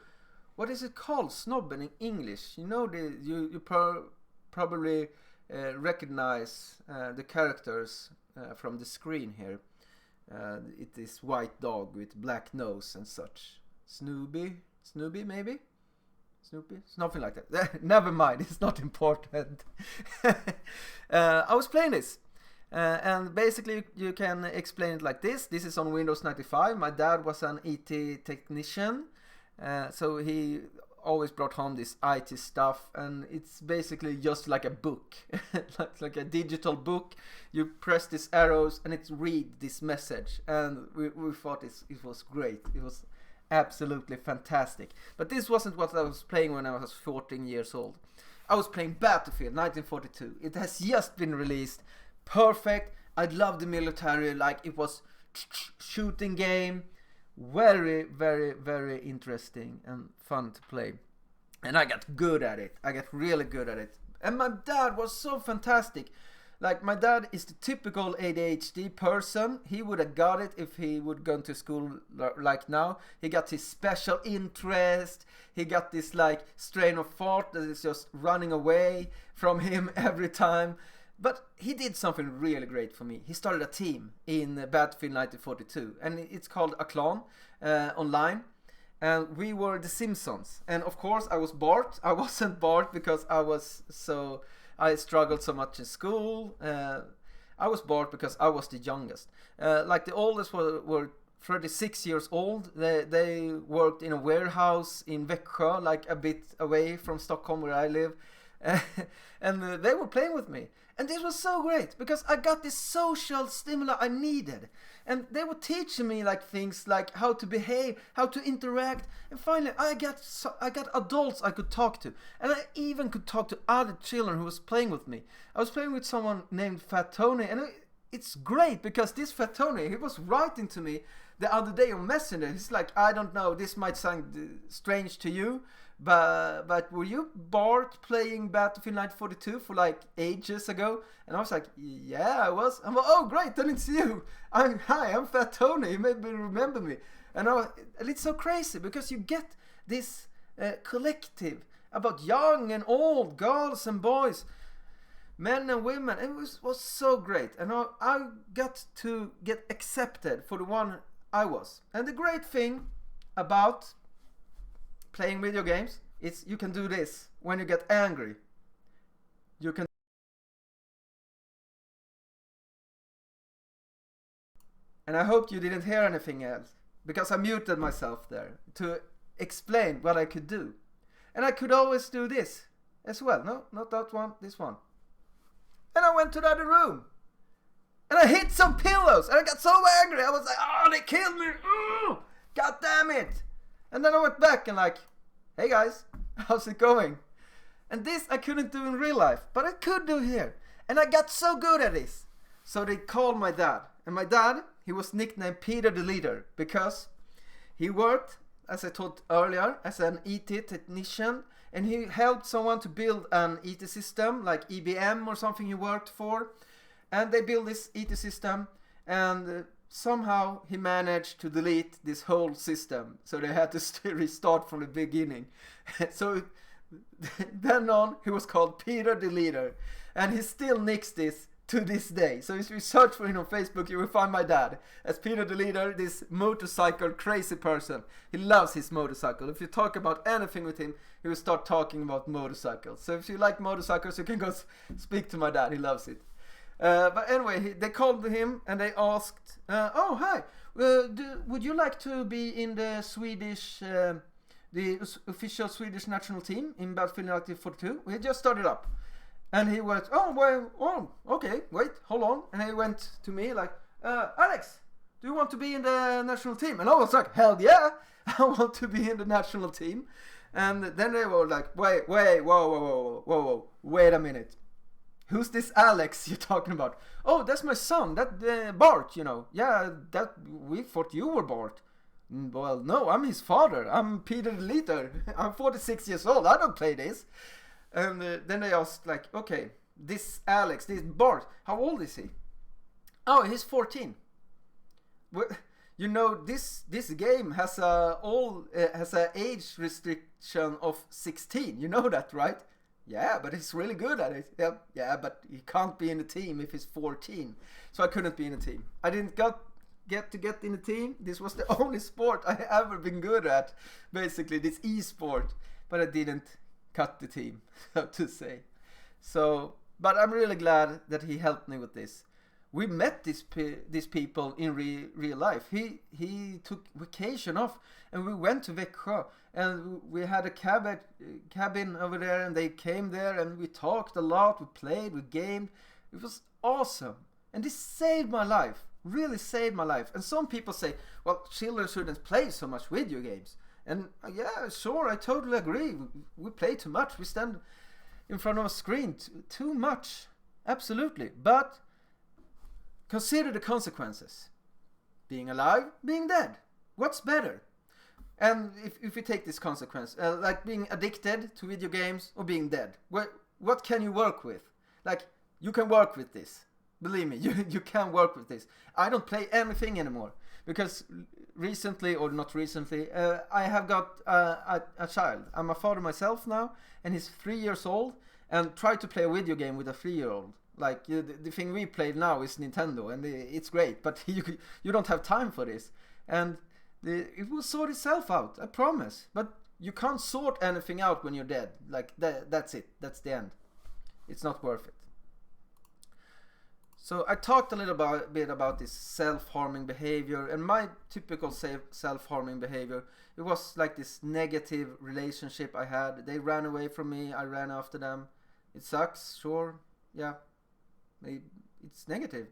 [SPEAKER 1] What is it called? Snobben in English. You know, you probably recognize the characters from the screen here. It is white dog with black nose and such. Snoopy maybe? Snoopy? Something like that. Never mind, it's not important. I was playing this. And basically you can explain it like this. This is on Windows 95. My dad was an IT technician. So he always brought home this IT stuff, and it's basically just like a book. like a digital book. You press these arrows and it reads this message, and we thought it was great. It was absolutely fantastic. But this wasn't what I was playing when I was 14 years old. I was playing Battlefield 1942. It has just been released. Perfect. I love the military, like it was shooting game. Very, very, very interesting and fun to play. And I got good at it. I got really good at it. And my dad was so fantastic. Like, my dad is the typical ADHD person. He would have got it if he would go to school like now. He got his special interest. He got this like strain of thought that is just running away from him every time. But he did something really great for me. He started a team in Battlefield 1942, and it's called a clan online. And we were the Simpsons. And of course, I was Bart. I wasn't Bart because I struggled so much in school. I was Bart because I was the youngest. Like the oldest were 36 years old. They worked in a warehouse in Växjö, like a bit away from Stockholm where I live. And they were playing with me. And this was so great because I got this social stimuli I needed. And they were teaching me like things like how to behave, how to interact. And finally I got adults I could talk to. And I even could talk to other children who was playing with me. I was playing with someone named Fat Tony, and it's great because this Fat Tony, he was writing to me the other day on Messenger. He's like, I don't know, this might sound strange to you, but were you Bart playing Battlefield 1942 for like ages ago? And I was like, yeah, I was. I'm like, oh great, then it's you. Hi, I'm Fat Tony. You maybe remember me. And it's so crazy because you get this collective about young and old, girls and boys, men and women. It was so great. And I got to get accepted for the one I was. And the great thing about playing video games is you can do this when you get angry. You can. And I hope you didn't hear anything else because I muted myself there to explain what I could do. And I could always do this as well. No, not that one, this one. And I went to the other room. And I hit some pillows. And I got so angry. I was like, oh, they killed me. Oh, God damn it. And then I went back and like, hey guys, how's it going? And this I couldn't do in real life, but I could do here. And I got so good at this. So they called my dad. And my dad, he was nicknamed Peter the Leader because he worked, as I told earlier, as an IT technician. And he helped someone to build an IT system, like IBM or something he worked for. And they built this IT system, and somehow he managed to delete this whole system. So they had to restart from the beginning. So then on, he was called Peter the Leader. And he still nicks this to this day. So if you search for him on Facebook, you will find my dad as Peter the Leader, this motorcycle crazy person. He loves his motorcycle. If you talk about anything with him, he will start talking about motorcycles. So if you like motorcycles, you can go speak to my dad. He loves it. But anyway, they called him and they asked, oh, hi, would you like to be in the Swedish, the official Swedish national team in Battlefield 1942? We had just started up. And he went, oh, well, oh, okay, wait, hold on. And he went to me like, Alex, do you want to be in the national team? And I was like, hell yeah, I want to be in the national team. And then they were like, wait, whoa, wait a minute. Who's this Alex you're talking about? Oh, that's my son, that Bart, you know. Yeah, that we thought you were Bart. Well, no, I'm his father. I'm Peter the Leader. I'm 46 years old. I don't play this. And then they asked, like, okay, this Alex, this Bart, how old is he? Oh, he's 14. Well, you know, this game has a age restriction of 16. You know that, right? Yeah, but he's really good at it. Yeah, but he can't be in the team if he's 14. So I couldn't be in the team. I didn't get in the team. This was the only sport I ever been good at, basically, this e-sport. But I didn't cut the team, so to say. So, but I'm really glad that he helped me with this. We met these people in real life. He took vacation off, and we went to Växjö, and we had a cabin over there, and they came there, and we talked a lot. We played, we gamed. It was awesome, and this saved my life. Really saved my life. And some people say, well, children shouldn't play so much video games. And yeah, sure, I totally agree. We play too much. We stand in front of a screen too much. Absolutely. But consider the consequences. Being alive, being dead. What's better? And if you take this consequence, like being addicted to video games or being dead, what can you work with? Like, you can work with this. Believe me, you can work with this. I don't play anything anymore because recently, or not recently, I have got a child. I'm a father myself now, and he's 3 years old, and try to play a video game with a 3-year-old. Like, the thing we play now is Nintendo, and it's great, but you don't have time for this. And it will sort itself out, I promise. But you can't sort anything out when you're dead. Like, that's it. That's the end. It's not worth it. So I talked a little bit about this self-harming behavior, and my typical self-harming behavior, it was like this negative relationship I had. They ran away from me, I ran after them. It sucks, sure, yeah. It's negative.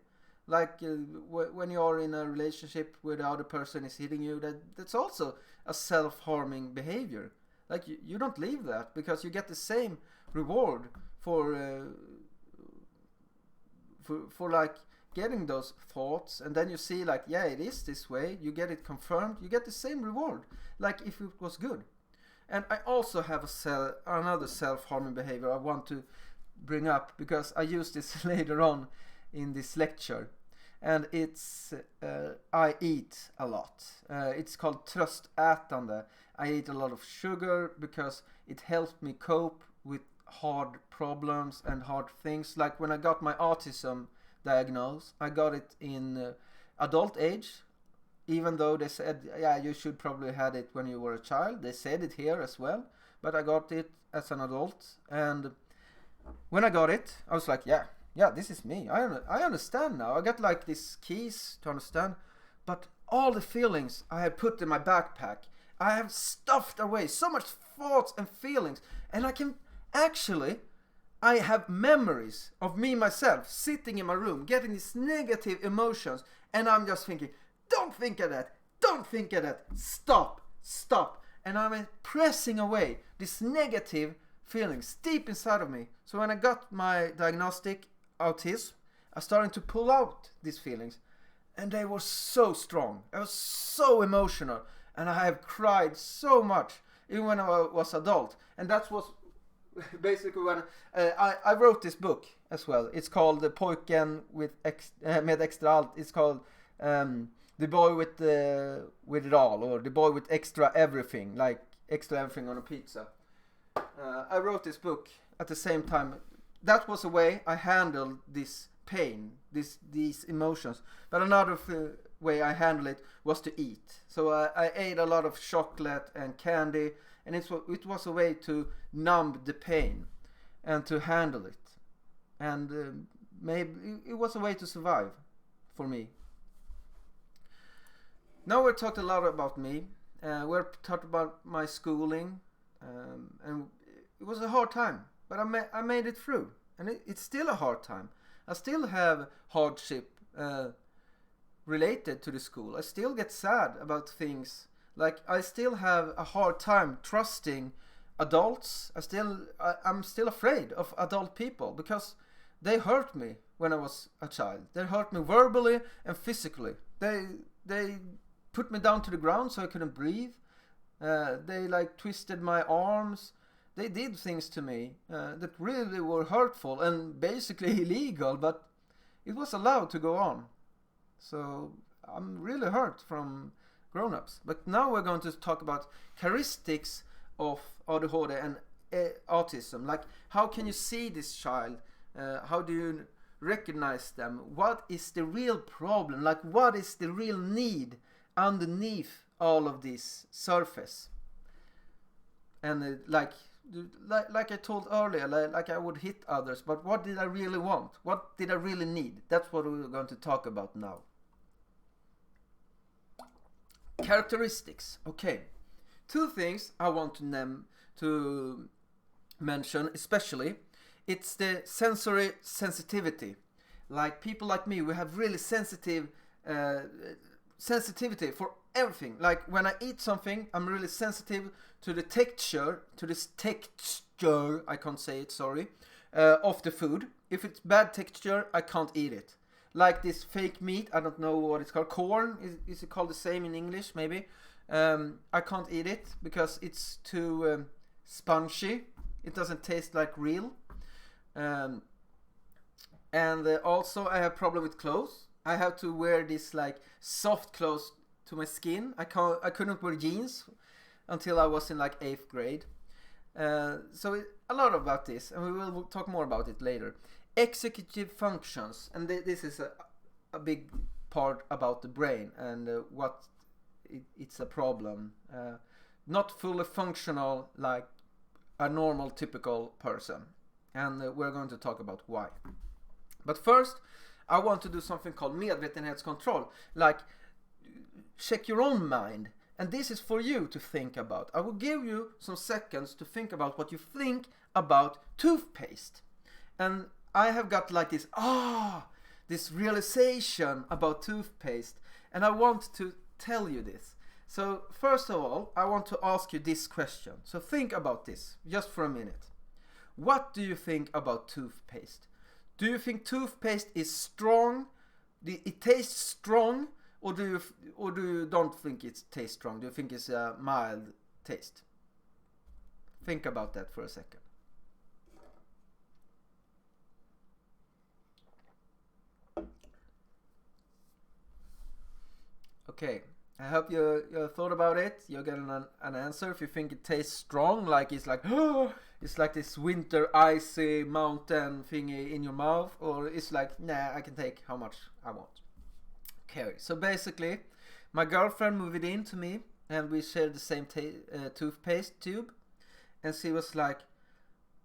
[SPEAKER 1] Like when you're in a relationship where the other person is hitting you, that's also a self-harming behavior. Like you don't leave that because you get the same reward for like getting those thoughts, and then you see like, yeah, it is this way, you get it confirmed, you get the same reward like if it was good. And I also have another self-harming behavior I want to bring up because I use this later on in this lecture, and it's I eat a lot. It's called tröstätande. I eat a lot of sugar because it helps me cope with hard problems and hard things. Like when I got my autism diagnosed, I got it in adult age, even though they said, yeah, you should probably had it when you were a child. They said it here as well, but I got it as an adult. And when I got it, I was like, yeah, this is me. I understand now. I got like these keys to understand, but all the feelings I had put in my backpack, I have stuffed away so much thoughts and feelings, and I have memories of me myself sitting in my room getting these negative emotions, and I'm just thinking, don't think of that, stop, and I'm pressing away these negative feelings deep inside of me. So when I got my diagnostic autism, I started to pull out these feelings, and they were so strong. I was so emotional, and I have cried so much even when I was adult. And that was basically when I wrote this book as well. It's called Pojken med extra allt. It's called The Boy with it all, or The Boy with extra everything, like extra everything on a pizza. I wrote this book at the same time. That was a way I handled this pain, these emotions. But another way I handled it was to eat. So I ate a lot of chocolate and candy, and it was a way to numb the pain and to handle it. And maybe it was a way to survive for me. Now we've talked a lot about me. We've talked about my schooling, and it was a hard time, but I made it through, and it's still a hard time. I still have hardship related to the school. I still get sad about things. Like, I still have a hard time trusting adults. I'm still afraid of adult people because they hurt me when I was a child. They hurt me verbally and physically. They put me down to the ground so I couldn't breathe. They like twisted my arms. They did things to me that really were hurtful and basically illegal, but it was allowed to go on. So I'm really hurt from grown-ups. But now we're going to talk about characteristics of ADHD and autism. Like, how can you see this child? How do you recognize them? What is the real problem? Like, what is the real need underneath all of this surface? And like I told earlier, like I would hit others, but what did I really want? What did I really need? That's what we're going to talk about now. Characteristics. Okay, two things I want to mention especially. It's the sensory sensitivity. Like people like me, we have really sensitivity for everything. Like when I eat something, I'm really sensitive to the texture, I can't say it, sorry, of the food. If it's bad texture, I can't eat it. Like this fake meat, I don't know what it's called, corn, is it called the same in English, maybe? I can't eat it because it's too spongy. It doesn't taste like real. And also I have problem with clothes. I have to wear this like soft clothes to my skin. I couldn't wear jeans until I was in like 8th grade. So a lot about this, and we will talk more about it later. Executive functions, and this is a big part about the brain and what it's a problem. Not fully functional like a normal typical person, and we're going to talk about why. But first I want to do something called medvetenhetskontroll, like check your own mind. And this is for you to think about. I will give you some seconds to think about what you think about toothpaste. And I have got like this realization about toothpaste. And I want to tell you this. So first of all, I want to ask you this question. So think about this just for a minute. What do you think about toothpaste? Do you think toothpaste is strong? It tastes strong? Or do you don't think it tastes strong? Do you think it's a mild taste? Think about that for a second. Okay, I hope you thought about it. You're getting an answer. If you think it tastes strong, like it's like it's like this winter icy mountain thingy in your mouth, or it's like nah, I can take how much I want. Okay, so basically, my girlfriend moved it in to me, and we shared the same toothpaste tube, and she was like,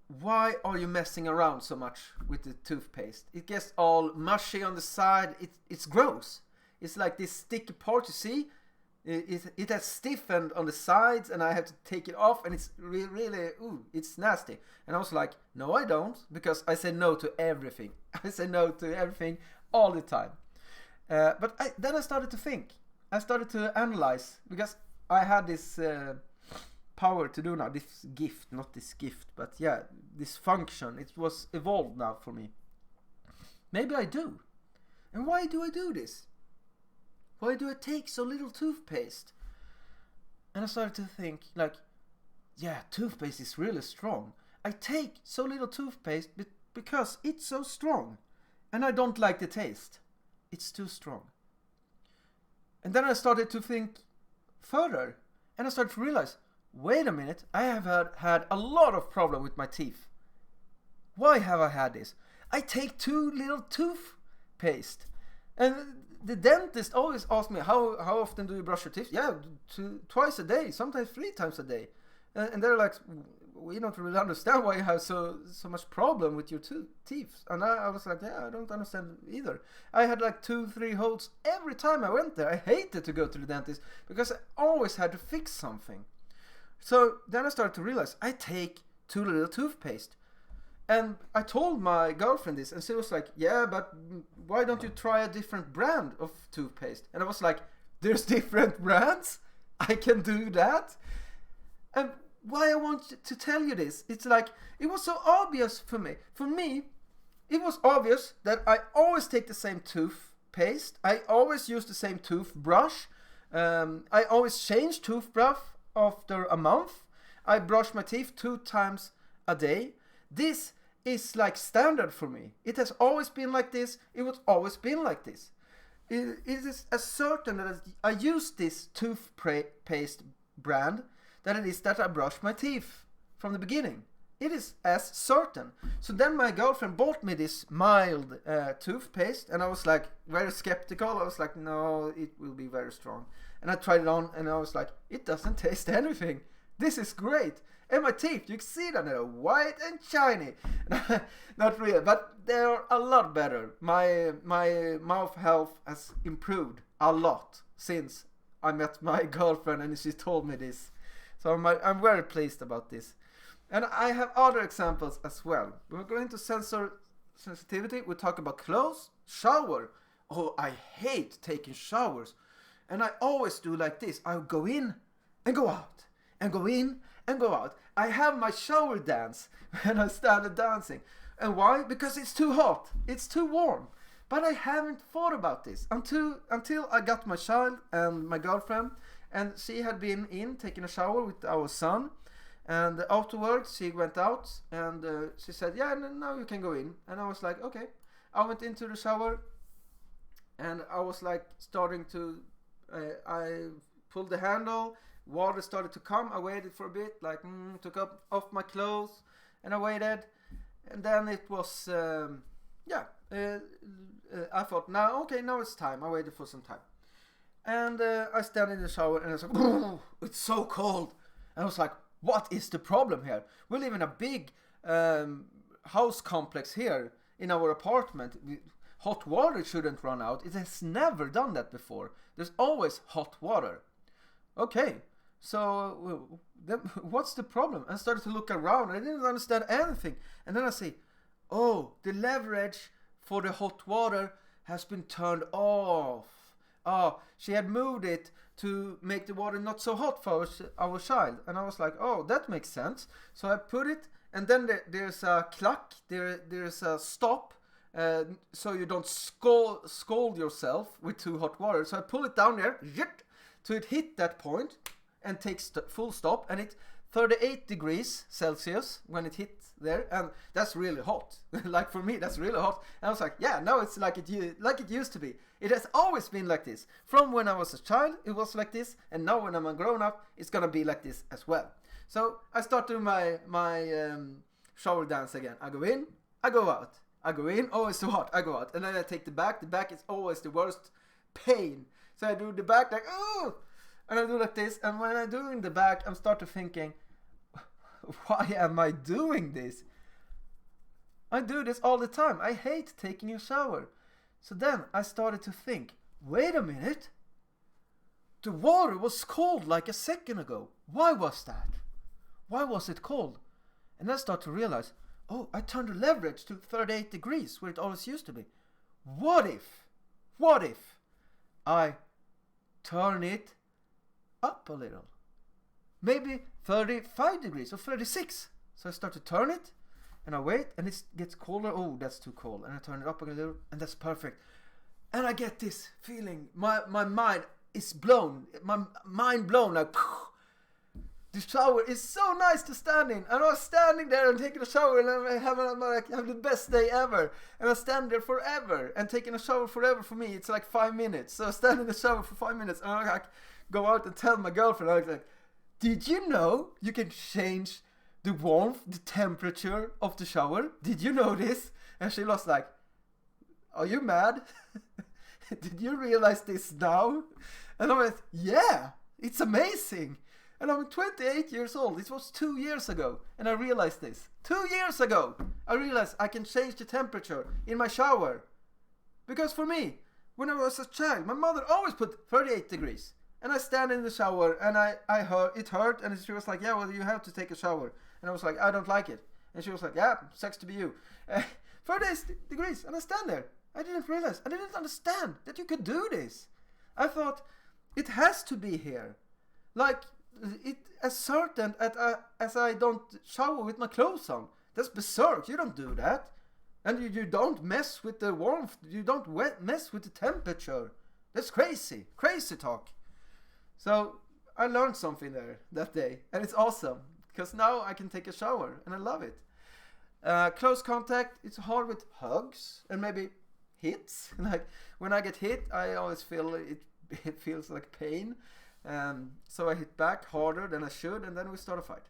[SPEAKER 1] "Why are you messing around so much with the toothpaste? It gets all mushy on the side. It's gross. It's like this sticky part. You see, it has stiffened on the sides, and I have to take it off, and it's really it's nasty." And I was like, "No, I don't, because I say no to everything. I say no to everything all the time." But then I started to think. I started to analyze, because I had this power to do now, this gift, not this gift, but yeah, this function. It was evolved now for me. Maybe I do. And why do I do this? Why do I take so little toothpaste? And I started to think, like, yeah, toothpaste is really strong. I take so little toothpaste because it's so strong. And I don't like the taste. It's too strong. And then I started to think further, and I started to realize, wait a minute, I have had a lot of problem with my teeth. Why have I had this? I take too little toothpaste. And the dentist always asks me, how often do you brush your teeth? Yeah, twice a day, sometimes 3 times a day. And they're like, we don't really understand why you have so much problem with your teeth. And I was like, yeah, I don't understand either. I had like 2-3 holes every time I went there. I hated to go to the dentist because I always had to fix something. So then I started to realize I take too little toothpaste. And I told my girlfriend this, and she was like, yeah, but why don't you try a different brand of toothpaste? And I was like, there's different brands? I can do that? And why I want to tell you this. It's like, it was so obvious for me. For me, it was obvious that I always take the same toothpaste. I always use the same toothbrush. I always change toothbrush after a month. I brush my teeth 2 times a day. This is like standard for me. It has always been like this. It was always been like this. It is as certain that I use this toothpaste brand that it is that I brush my teeth from the beginning. It is as certain. So then my girlfriend bought me this mild toothpaste, and I was like very skeptical. I was like, no, it will be very strong. And I tried it on, and I was like, it doesn't taste anything. This is great. And my teeth, you can see that they're white and shiny. Not real, but they're a lot better. My mouth health has improved a lot since I met my girlfriend and she told me this. So I'm very pleased about this. And I have other examples as well. We're going to sensor sensitivity. We talk about clothes, shower. Oh, I hate taking showers. And I always do like this. I'll go in and go out. And go in and go out. I have my shower dance when I started dancing. And why? Because it's too hot. It's too warm. But I haven't thought about this until I got my child and my girlfriend. And she had been in taking a shower with our son. And afterwards she went out and she said, yeah, now you can go in. And I was like, okay. I went into the shower and I was like starting to, I pulled the handle. Water started to come. I waited for a bit, like took off my clothes, and I waited, and then it was I thought, now it's time. I waited for some time, and I stand in the shower and I was like, oh, it's so cold. And I was like, what is the problem here? We live in a big house complex here in our apartment. Hot water shouldn't run out. It has never done that before. There's always hot water. Okay. So, what's the problem? I started to look around. I didn't understand anything. And then I say, oh, the leverage for the hot water has been turned off. Oh, she had moved it to make the water not so hot for our child. And I was like, oh, that makes sense. So I put it, and then there's a clack, there's a stop, so you don't scald yourself with too hot water. So I pull it down there, so it hit that point, and takes full stop, and it's 38 degrees Celsius when it hit there, and that's really hot. Like for me, that's really hot. And I was like, yeah, now it's like it used to be. It has always been like this. From when I was a child, it was like this, and now when I'm a grown up, it's gonna be like this as well. So I start doing my shower dance again. I go in, I go out. I go in, oh, it's too hot. I go out, and then I take the back. The back is always the worst pain. So I do the back like, oh. And I do like this, and when I'm doing the back, I'm starting thinking, why am I doing this? I do this all the time. I hate taking a shower. So then I started to think, wait a minute. The water was cold like a second ago. Why was that? Why was it cold? And I start to realize, oh, I turned the leverage to 38 degrees where it always used to be. What if I turn it up a little? Maybe 35 degrees or 36. So I start to turn it and I wait, and it gets colder. Oh, that's too cold. And I turn it up a little, and that's perfect. And I get this feeling. My mind is blown. My mind blown. Like, the shower is so nice to stand in. And I was standing there and taking a shower, and I'm having the best day ever. And I stand there forever. And taking a shower forever for me, it's like 5 minutes. So I stand in the shower for 5 minutes, and I like go out and tell my girlfriend, I was like, did you know you can change the warmth, the temperature of the shower? Did you know this? And she was like, are you mad? Did you realize this now? And I went, yeah, it's amazing. And I'm 28 years old. This was 2 years ago. And I realized this. 2 years ago, I realized I can change the temperature in my shower. Because for me, when I was a child, my mother always put 38 degrees. And I stand in the shower, and I heard it hurt, and she was like, yeah, well, you have to take a shower. And I was like, I don't like it. And she was like, yeah, sucks to be you. 38 degrees, and I stand there. I didn't realize, I didn't understand that you could do this. I thought, it has to be here. Like it as certain as I don't shower with my clothes on. That's berserk. You don't do that. And you don't mess with the warmth. You don't mess with the temperature. That's crazy. Crazy talk. So I learned something there that day. And it's awesome. Because now I can take a shower. And I love it. Close contact. It's hard with hugs. And maybe hits. Like when I get hit, I always feel it feels like pain. So I hit back harder than I should. And then we start a fight.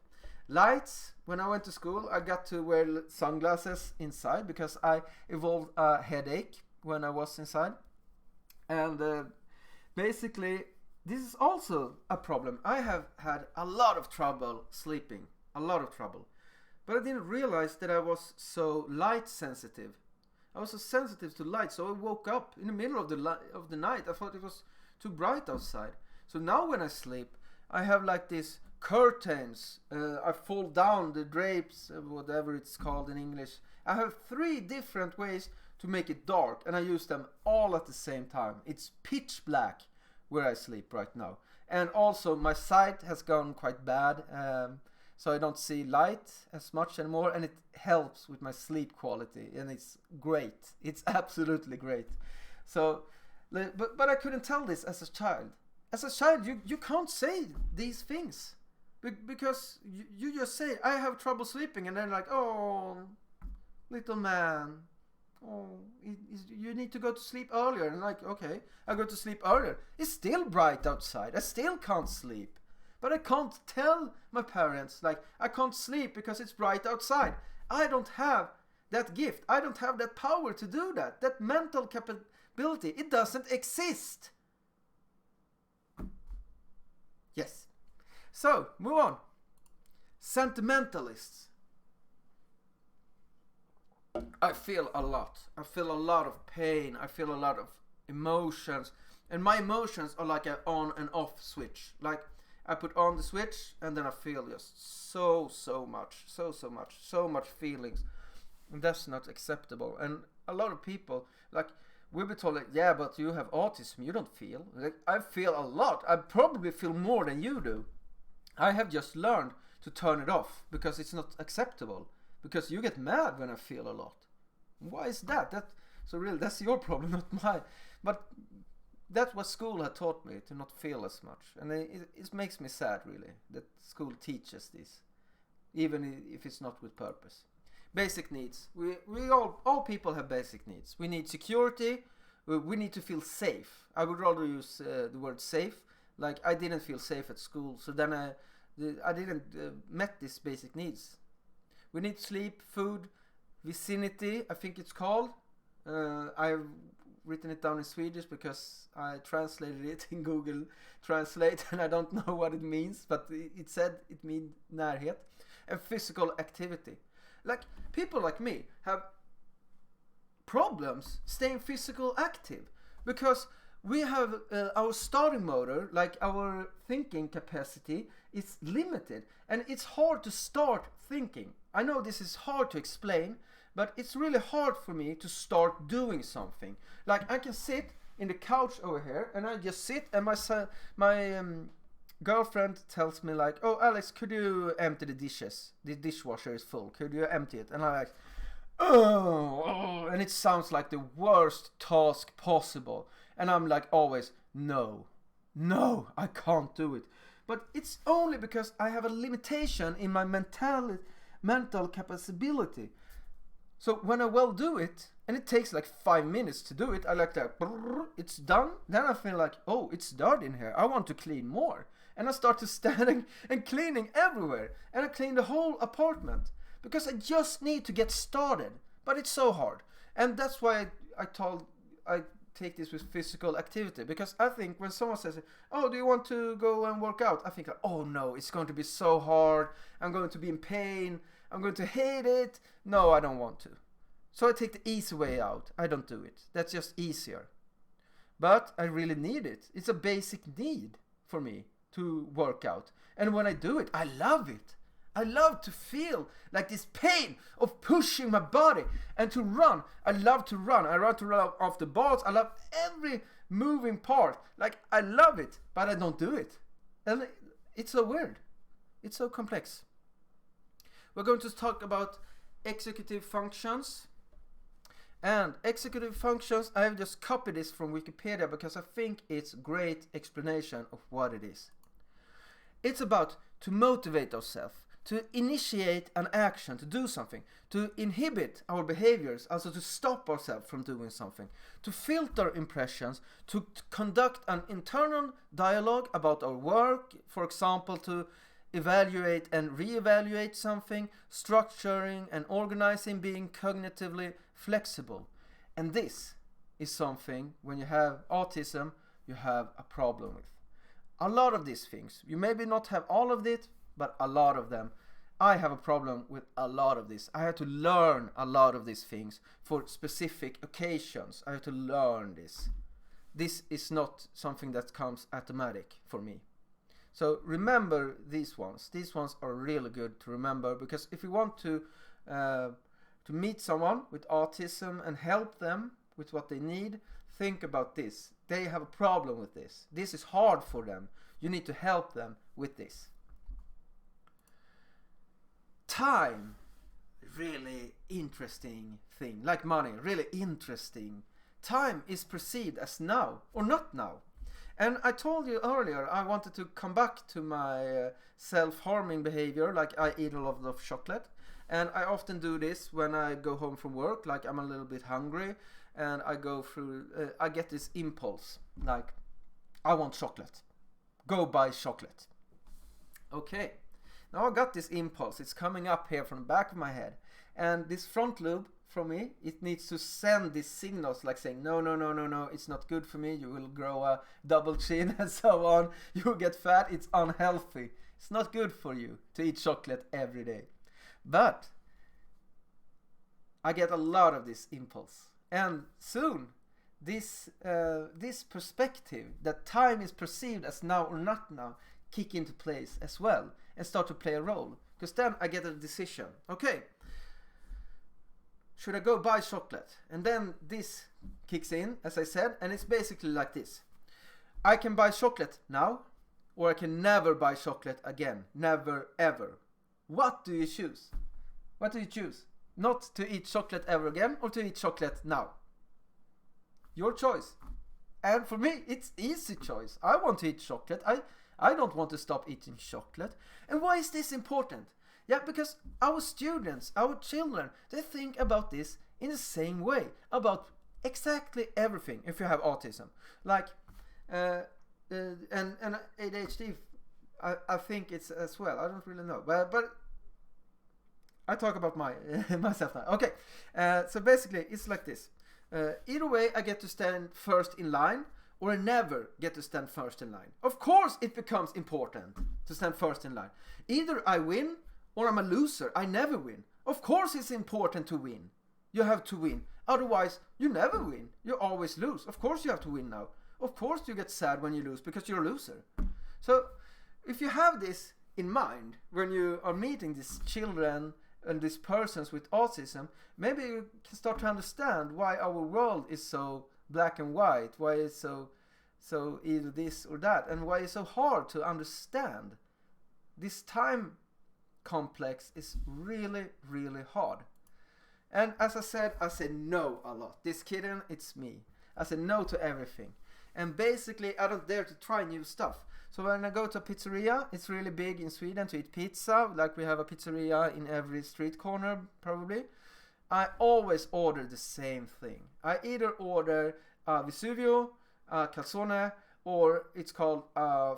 [SPEAKER 1] Lights. When I went to school, I got to wear sunglasses inside because I evolved a headache when I was inside. And basically, this is also a problem. I have had a lot of trouble sleeping. A lot of trouble. But I didn't realize that I was so light sensitive. I was so sensitive to light, so I woke up in the middle of the night. I thought it was too bright outside. So now when I sleep, I have like this curtains. I fold down the drapes, whatever it's called in English. I have 3 different ways to make it dark, and I use them all at the same time. It's pitch black where I sleep right now. And also my sight has gone quite bad, so I don't see light as much anymore, and it helps with my sleep quality, and it's great. It's absolutely great. So, but I couldn't tell this as a child. As a child, you can't say these things. Because you just say, I have trouble sleeping, and then like, oh, little man, oh, you need to go to sleep earlier. And like, okay, I go to sleep earlier. It's still bright outside. I still can't sleep. But I can't tell my parents, like, I can't sleep because it's bright outside. I don't have that gift. I don't have that power to do that. That mental capability, it doesn't exist. Yes. So, move on. Sentimentalists. I feel a lot. I feel a lot of pain. I feel a lot of emotions. And my emotions are like an on and off switch. Like, I put on the switch and then I feel just so much feelings. And that's not acceptable. And a lot of people, like, we'll be told, like, yeah, but you have autism. You don't feel. Like, I feel a lot. I probably feel more than you do. I have just learned to turn it off because it's not acceptable. Because you get mad when I feel a lot. Why is that? So really, that's your problem, not mine. But that's what school had taught me, to not feel as much. And it makes me sad, really, that school teaches this. Even if it's not with purpose. Basic needs. We all people have basic needs. We need security. We need to feel safe. I would rather use the word safe. Like, I didn't feel safe at school, so then I didn't met these basic needs. We need sleep, food, vicinity, I think it's called. I've written it down in Swedish because I translated it in Google Translate and I don't know what it means, but it said it means närhet. And physical activity. Like, people like me have problems staying physical active because we have our starting motor, like our thinking capacity, is limited, and it's hard to start thinking. I know this is hard to explain, but it's really hard for me to start doing something. Like, I can sit in the couch over here, and I just sit, and my girlfriend tells me, like, oh, Alex, could you empty the dishes? The dishwasher is full. Could you empty it? And I'm like, oh, and it sounds like the worst task possible. And I'm like always, no, I can't do it. But it's only because I have a limitation in my mental capability. So when I will do it, and it takes like 5 minutes to do it, I like that, it's done. Then I feel like, oh, it's dirty in here. I want to clean more. And I start to standing and cleaning everywhere. And I clean the whole apartment. Because I just need to get started. But it's so hard. And that's why I take this with physical activity. Because I think when someone says, oh, do you want to go and work out? I think, like, oh no, it's going to be so hard. I'm going to be in pain. I'm going to hate it. No, I don't want to. So I take the easy way out. I don't do it. That's just easier. But I really need it. It's a basic need for me to work out. And when I do it, I love it. I love to feel like this pain of pushing my body and to run. I love to run. I love to run off the balls. I love every moving part. Like, I love it, but I don't do it. And It's so weird. It's so complex. We're going to talk about executive functions. And executive functions, I have just copied this from Wikipedia because I think it's a great explanation of what it is. It's about to motivate ourselves, to initiate an action, to do something, to inhibit our behaviors, also to stop ourselves from doing something, to filter impressions, to conduct an internal dialogue about our work, for example, to evaluate and re-evaluate something, structuring and organizing, being cognitively flexible. And this is something, when you have autism, you have a problem with. A lot of these things, you maybe not have all of it, but a lot of them. I have a problem with a lot of this. I had to learn a lot of these things for specific occasions. I have to learn this. This is not something that comes automatic for me. So remember these ones. These ones are really good to remember, because if you want to meet someone with autism and help them with what they need, think about this. They have a problem with this. This is hard for them. You need to help them with this. Time, really interesting thing. Like money, really interesting. Time is perceived as now or not now. And I told you earlier I wanted to come back to my self-harming behavior, like I eat a lot of chocolate. And I often do this when I go home from work, like I'm a little bit hungry, and I go through, I get this impulse, like I want chocolate. Go buy chocolate. Okay, now I got this impulse. It's coming up here from the back of my head. And this front lobe, from me, it needs to send these signals like saying, no, no, no, no, no, it's not good for me, you will grow a double chin and so on, you will get fat, it's unhealthy, it's not good for you to eat chocolate every day. But I get a lot of this impulse, and soon this perspective that time is perceived as now or not now kick into place as well and start to play a role, because then I get a decision. Okay, should I go buy chocolate? And then this kicks in, as I said, and it's basically like this. I can buy chocolate now, or I can never buy chocolate again. Never, ever. What do you choose? What do you choose? Not to eat chocolate ever again, or to eat chocolate now? Your choice. And for me, it's easy choice. I want to eat chocolate. I don't want to stop eating chocolate. And why is this important? Yeah, because our students, our children, they think about this in the same way, about exactly everything if you have autism. Like, and ADHD, I think it's as well. I don't really know. But I talk about myself now. Okay, so basically it's like this. Either way, I get to stand first in line, or I never get to stand first in line. Of course it becomes important to stand first in line. Either I win, or I'm a loser. I never win. Of course it's important to win. You have to win. Otherwise, you never win. You always lose. Of course you have to win now. Of course you get sad when you lose, because you're a loser. So, if you have this in mind when you are meeting these children and these persons with autism, maybe you can start to understand why our world is so black and white, why it's so either this or that, and why it's so hard to understand. This time complex is really, really hard. And as I said no a lot. This kitten, it's me. I said no to everything. And basically I don't dare to try new stuff. So when I go to a pizzeria, it's really big in Sweden to eat pizza, like we have a pizzeria in every street corner probably. I always order the same thing. I either order Vesuvio, calzone, or it's called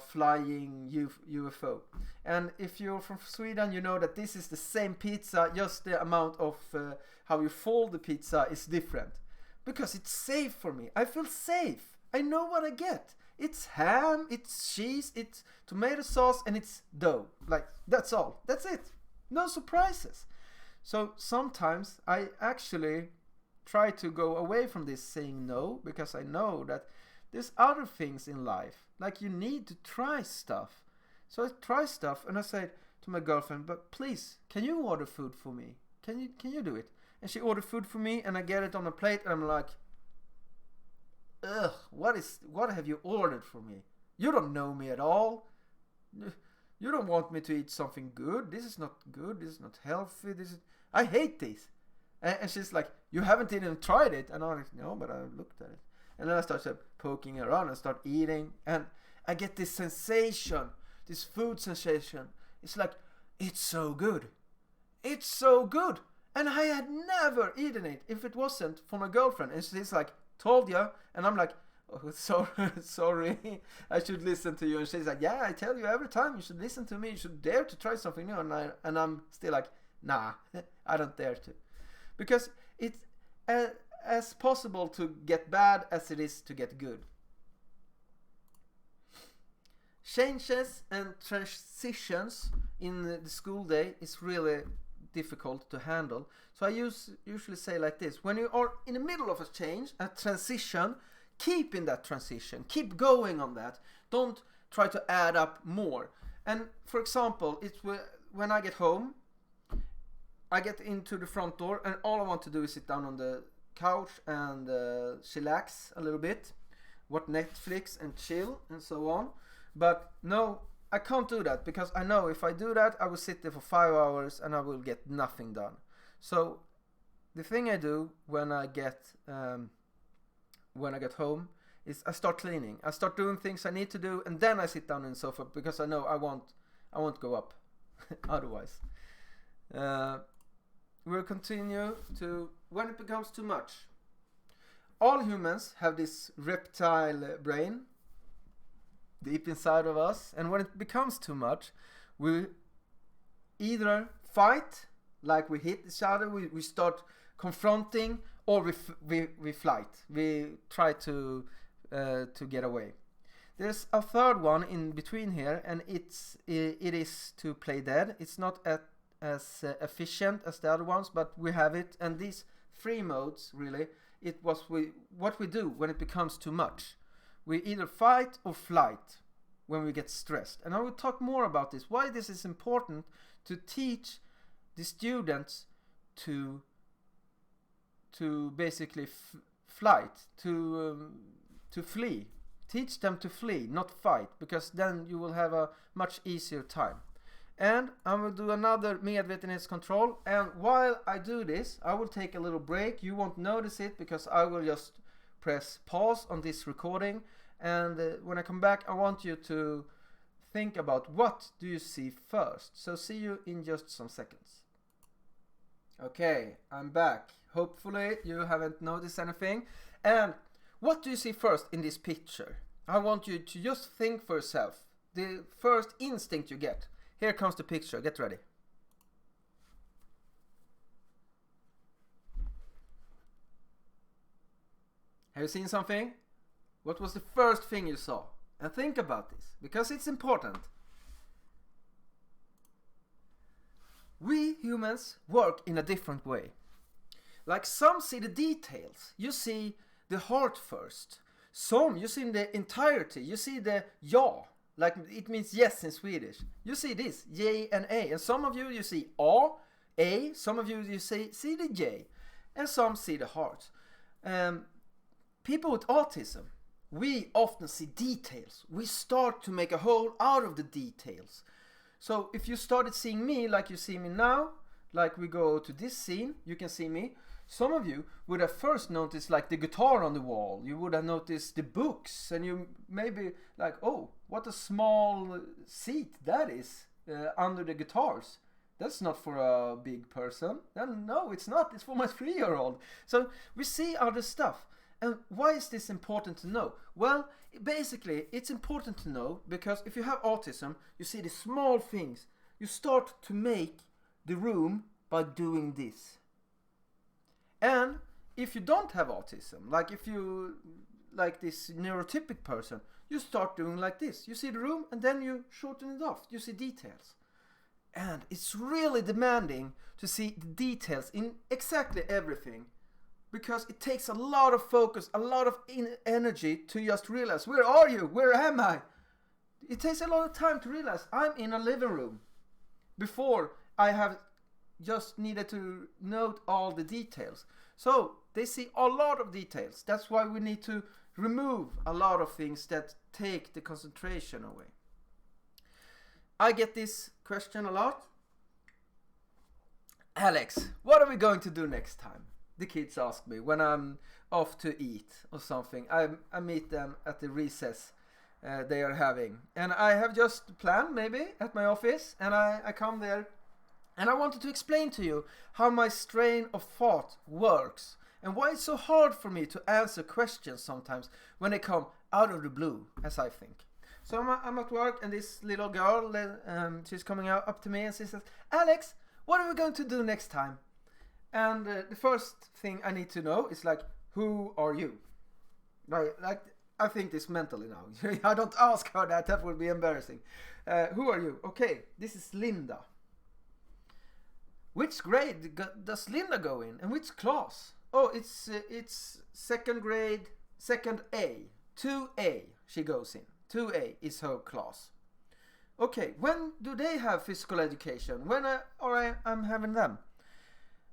[SPEAKER 1] flying UFO. And if you're from Sweden, you know that this is the same pizza, just the amount of how you fold the pizza is different. Because it's safe for me. I feel safe. I know what I get. It's ham, it's cheese, it's tomato sauce, and it's dough. Like, that's all. That's it. No surprises. So sometimes I actually try to go away from this saying no, because I know that there's other things in life, like you need to try stuff. So I try stuff, and I say to my girlfriend, but please, can you order food for me? Can you do it? And she ordered food for me, and I get it on a plate, and I'm like, ugh, what have you ordered for me? You don't know me at all. You don't want me to eat something good. This is not good. This is not healthy. I hate this. And she's like, you haven't even tried it. And I'm like, no, but I looked at it. And then I start poking around and start eating. And I get this sensation, this food sensation. It's like, it's so good. It's so good. And I had never eaten it if it wasn't for my girlfriend. And she's like, told you. And I'm like, oh, sorry, I should listen to you. And she's like, yeah, I tell you every time, you should listen to me. You should dare to try something new. And I'm still like, nah, I don't dare to. Because it's as possible to get bad as it is to get good. Changes and transitions in the school day is really difficult to handle. So I usually say like this: when you are in the middle of a change, a transition, keep in that transition, keep going on that. Don't try to add up more. And for example, it's when I get home, I get into the front door and all I want to do is sit down on the couch and chillax a little bit, watch Netflix and chill and so on. But no, I can't do that, because I know if I do that, I will sit there for 5 hours and I will get nothing done. So the thing I do when I get home is I start cleaning. I start doing things I need to do, and then I sit down on the sofa, because I know I won't go up otherwise. We'll continue to when it becomes too much. All humans have this reptile brain deep inside of us, and when it becomes too much, we either fight, like we hit each other, we start confronting, or we flight. We try to get away. There's a third one in between here, and it is to play dead. It's not as efficient as the other ones, but we have it. And these 3 modes, really, what we do when it becomes too much. We either fight or flight when we get stressed. And I will talk more about this, why this is important to teach the students to basically flight, to flee. Teach them to flee, not fight, because then you will have a much easier time. And I will do another medvetenhetskontroll, and while I do this, I will take a little break. You won't notice it, because I will just press pause on this recording, and when I come back, I want you to think about what do you see first. So see you in just some seconds. Okay, I'm back. Hopefully you haven't noticed anything. And what do you see first in this picture? I want you to just think for yourself. The first instinct you get. Here comes the picture. Get ready. Have you seen something? What was the first thing you saw? And think about this, because it's important. We humans work in a different way. Like some see the details. You see the heart first. Some you see the entirety. You see the ja, like it means yes in Swedish. You see this, J and A. And some of you see A. Some of you see the J. And some see the heart. People with autism, we often see details. We start to make a whole out of the details. So if you started seeing me like you see me now, like we go to this scene, you can see me. Some of you would have first noticed like the guitar on the wall. You would have noticed the books, and you maybe like, oh, what a small seat that is under the guitars. That's not for a big person. No, it's not. It's for my 3-year-old. So we see other stuff. And why is this important to know? Well, basically, it's important to know because if you have autism, you see the small things. You start to make the room by doing this. And if you don't have autism, like if you like this neurotypic person, you start doing like this. You see the room and then you shorten it off. You see details. And it's really demanding to see the details in exactly everything. Because it takes a lot of focus, a lot of energy to just realize, where are you? Where am I? It takes a lot of time to realize I'm in a living room. Before I have just needed to note all the details. So they see a lot of details. That's why we need to remove a lot of things that take the concentration away. I get this question a lot. Alex, what are we going to do next time? The kids ask me when I'm off to eat or something. I meet them at the recess they are having. And I have just planned maybe at my office, and I come there and I wanted to explain to you how my strain of thought works and why it's so hard for me to answer questions sometimes when they come out of the blue, as I think. So I'm at work, and this little girl, she's coming up to me and she says, Alex, what are we going to do next time? And the first thing I need to know is like, who are you? Like I think this mentally now. I don't ask her that would be embarrassing. Who are you? Okay, this is Linda. Which grade does Linda go in? And which class? Oh, it's second grade, second A. 2A she goes in. 2A is her class. Okay, when do they have physical education? When I'm having them?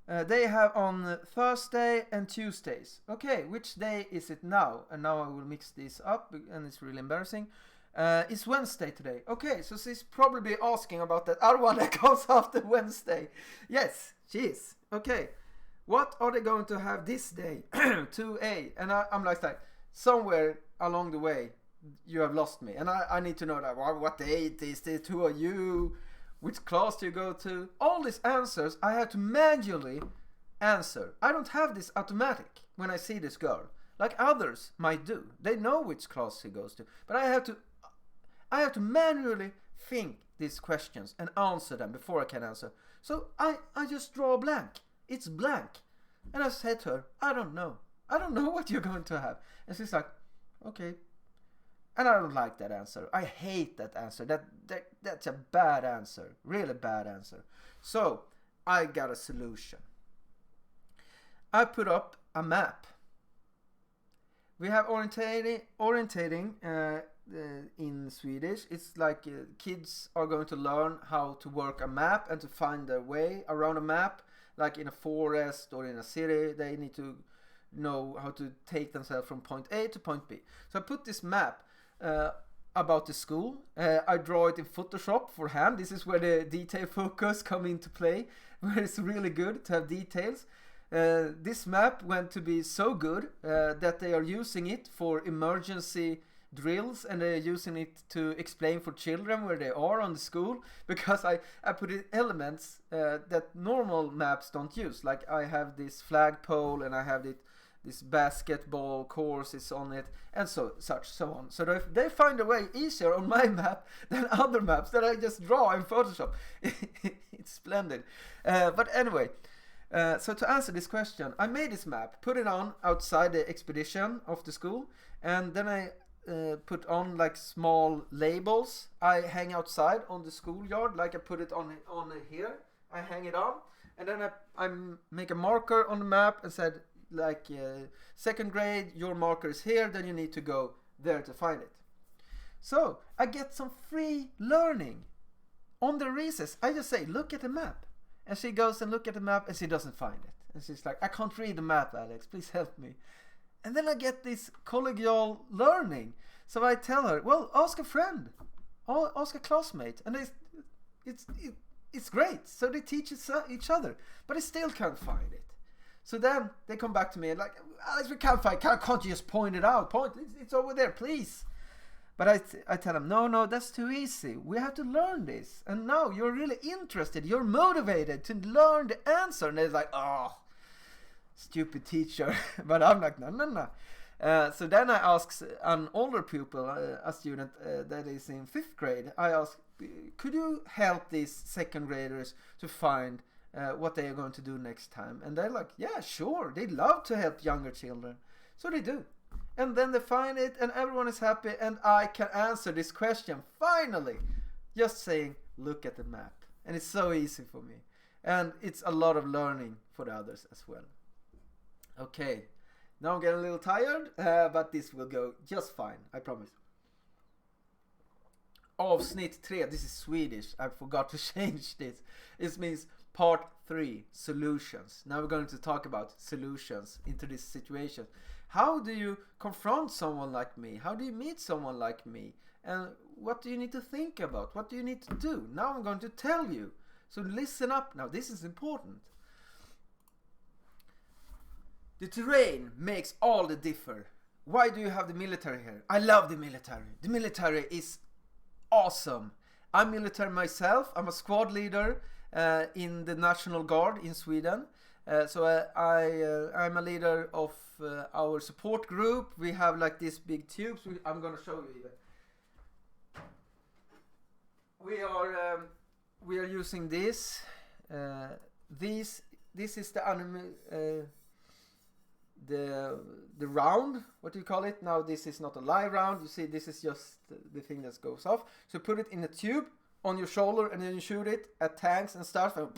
[SPEAKER 1] They have on Thursday and Tuesdays. Okay, which day is it now? And now I will mix this up, and it's really embarrassing. It's Wednesday today. Okay, so she's probably asking about that other one that comes after Wednesday. Yes, she is. Okay, what are they going to have this day? 2A. And I'm like that. Somewhere along the way, you have lost me. And I need to know that. What date is this? Who are you? Which class do you go to? All these answers I have to manually answer. I don't have this automatic when I see this girl, like others might do. They know which class she goes to, but I have to manually think these questions and answer them before I can answer. So I just draw a blank. It's blank. And I said to her, I don't know what you're going to have. And she's like, okay. And I don't like that answer. I hate that answer. That's a bad answer. Really bad answer. So I got a solution. I put up a map. We have orientating in Swedish. It's like kids are going to learn how to work a map and to find their way around a map. Like in a forest or in a city, they need to know how to take themselves from point A to point B. So I put this map about the school. I draw it in Photoshop for hand. This is where the detail focus come into play, where it's really good to have details. This map went to be so good that they are using it for emergency drills, and they're using it to explain for children where they are on the school, because I put in elements that normal maps don't use. Like I have this flagpole, and I have this basketball course is on it, and so on. So they find a way easier on my map than other maps that I just draw in Photoshop. It's splendid. But anyway, so to answer this question, I made this map, put it on outside the expedition of the school, and then I put on like small labels. I hang outside on the schoolyard, like I put it on here. I hang it on, and then I make a marker on the map and said, like second grade, your marker is here, then you need to go there to find it. So I get some free learning on the recess. I just say, look at the map, and she goes and look at the map, and she doesn't find it, and she's like, I can't read the map, Alex, please help me. And then I get this collegial learning. So I tell her, well, ask a friend, ask a classmate, and it's great. So they teach each other, but I still can't find it. So then they come back to me and like, Alex, we can't find. Can't you just point it out? It's over there, please. But I tell them, no, that's too easy. We have to learn this. And now you're really interested. You're motivated to learn the answer. And they're like, oh, stupid teacher. But I'm like, no. So then I ask an older pupil, a student that is in 5th grade, I ask, could you help these second graders to find what they are going to do next time? And they're like, yeah, sure. They love to help younger children. So they do. And then they find it, and everyone is happy, and I can answer this question, finally. Just saying, look at the map. And it's so easy for me. And it's a lot of learning for the others as well. Okay, now I'm getting a little tired, but this will go just fine, I promise. Avsnitt 3, this is Swedish, I forgot to change this. It means part 3, solutions. Now we're going to talk about solutions into this situation. How do you confront someone like me? How do you meet someone like me? And what do you need to think about? What do you need to do? Now I'm going to tell you. So listen up now. This is important. The terrain makes all the differ. Why do you have the military here? I love the military. The military is awesome. I'm military myself. I'm a squad leader in the National Guard in Sweden. I'm a leader of our support group. We have like these big tubes. I'm going to show you even. We are using this. This is the round, what do you call it? Now this is not a live round, you see this is just the thing that goes off. So put it in a tube on your shoulder and then you shoot it at tanks and stuff and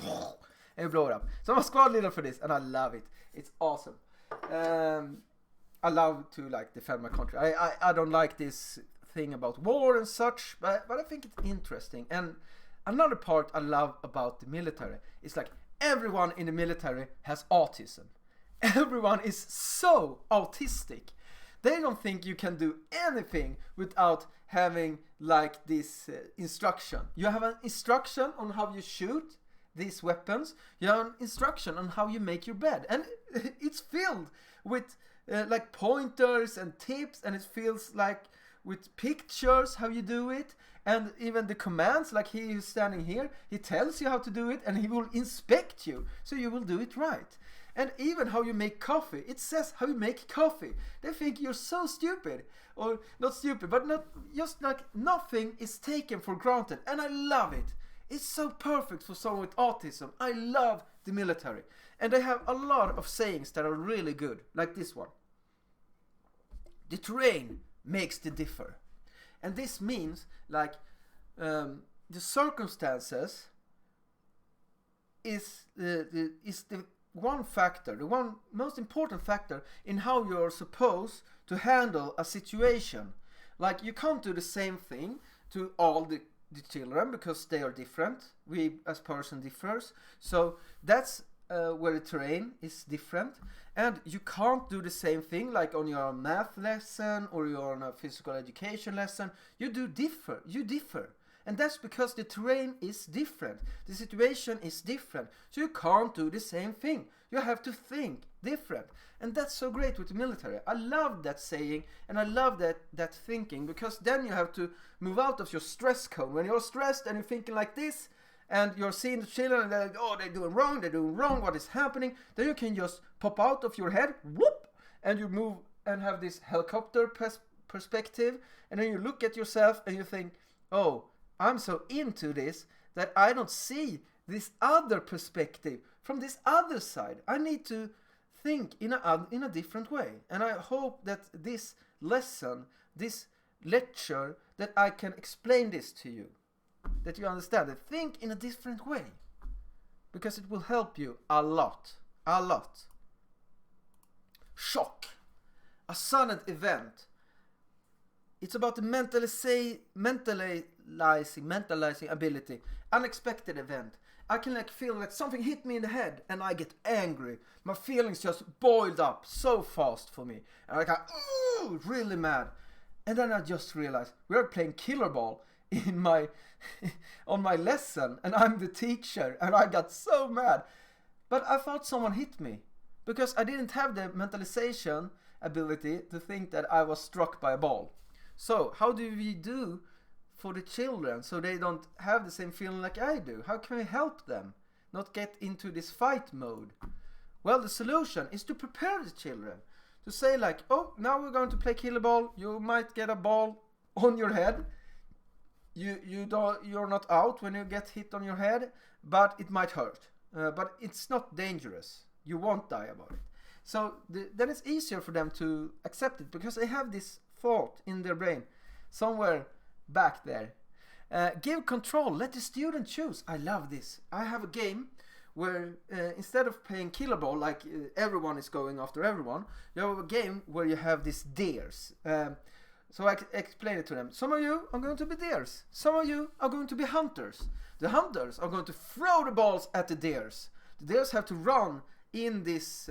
[SPEAKER 1] you blow it up. So I'm a squad leader for this and I love it. It's awesome. I love to like defend my country. I don't like this thing about war and such, but I think it's interesting. And another part I love about the military is like everyone in the military has autism. Everyone is so autistic. They don't think you can do anything without having like this instruction. You have an instruction on how you shoot these weapons. You have an instruction on how you make your bed. And it's filled with like pointers and tips, and it feels like with pictures how you do it, and even the commands, like he is standing here, he tells you how to do it and he will inspect you so you will do it right. And even how you make coffee, it says how you make coffee. They think you're so stupid, or not stupid, but not just like nothing is taken for granted, and I love it. It's so perfect for someone with autism. I love the military, and they have a lot of sayings that are really good, like this one. The terrain makes the differ. And this means like the circumstances is the one factor, the one most important factor in how you're supposed to handle a situation. Like you can't do the same thing to all the children because they are different. We as person differs. So that's where the terrain is different, and you can't do the same thing like on your math lesson or you're on a physical education lesson. You differ, and that's because the terrain is different, the situation is different, so you can't do the same thing. You have to think different, and that's so great with the military. I love that saying, and I love that thinking, because then you have to move out of your stress cone. When you're stressed and you're thinking like this, and you're seeing the children and they're like, oh, they're doing wrong, what is happening? Then you can just pop out of your head, whoop, and you move and have this helicopter perspective, and then you look at yourself and you think, oh, I'm so into this that I don't see this other perspective from this other side. I need to think in a different way. And I hope that this lesson, this lecture, that I can explain this to you. That you understand it. Think in a different way, because it will help you a lot. Shock, a sudden event. It's about the mentalizing ability. Unexpected event. I can like feel like something hit me in the head and I get angry. My feelings just boiled up so fast for me, and I got really mad. And then I just realized we are playing Killer Ball in my on my lesson, and I'm the teacher, and I got so mad. But I thought someone hit me because I didn't have the mentalization ability to think that I was struck by a ball. So how do we do for the children so they don't have the same feeling like I do? How can we help them not get into this fight mode? Well, the solution is to prepare the children, to say like, oh, now we're going to play Killer Ball. You might get a ball on your head. You're not out when you get hit on your head, but it might hurt. But it's not dangerous. You won't die about it. So then it's easier for them to accept it, because they have this thought in their brain somewhere back there. Give control. Let the student choose. I love this. I have a game where instead of playing Killer Ball, like everyone is going after everyone, you have a game where you have these dares. So I explain it to them. Some of you are going to be dares. Some of you are going to be hunters. The hunters are going to throw the balls at the dares. The dares have to run in this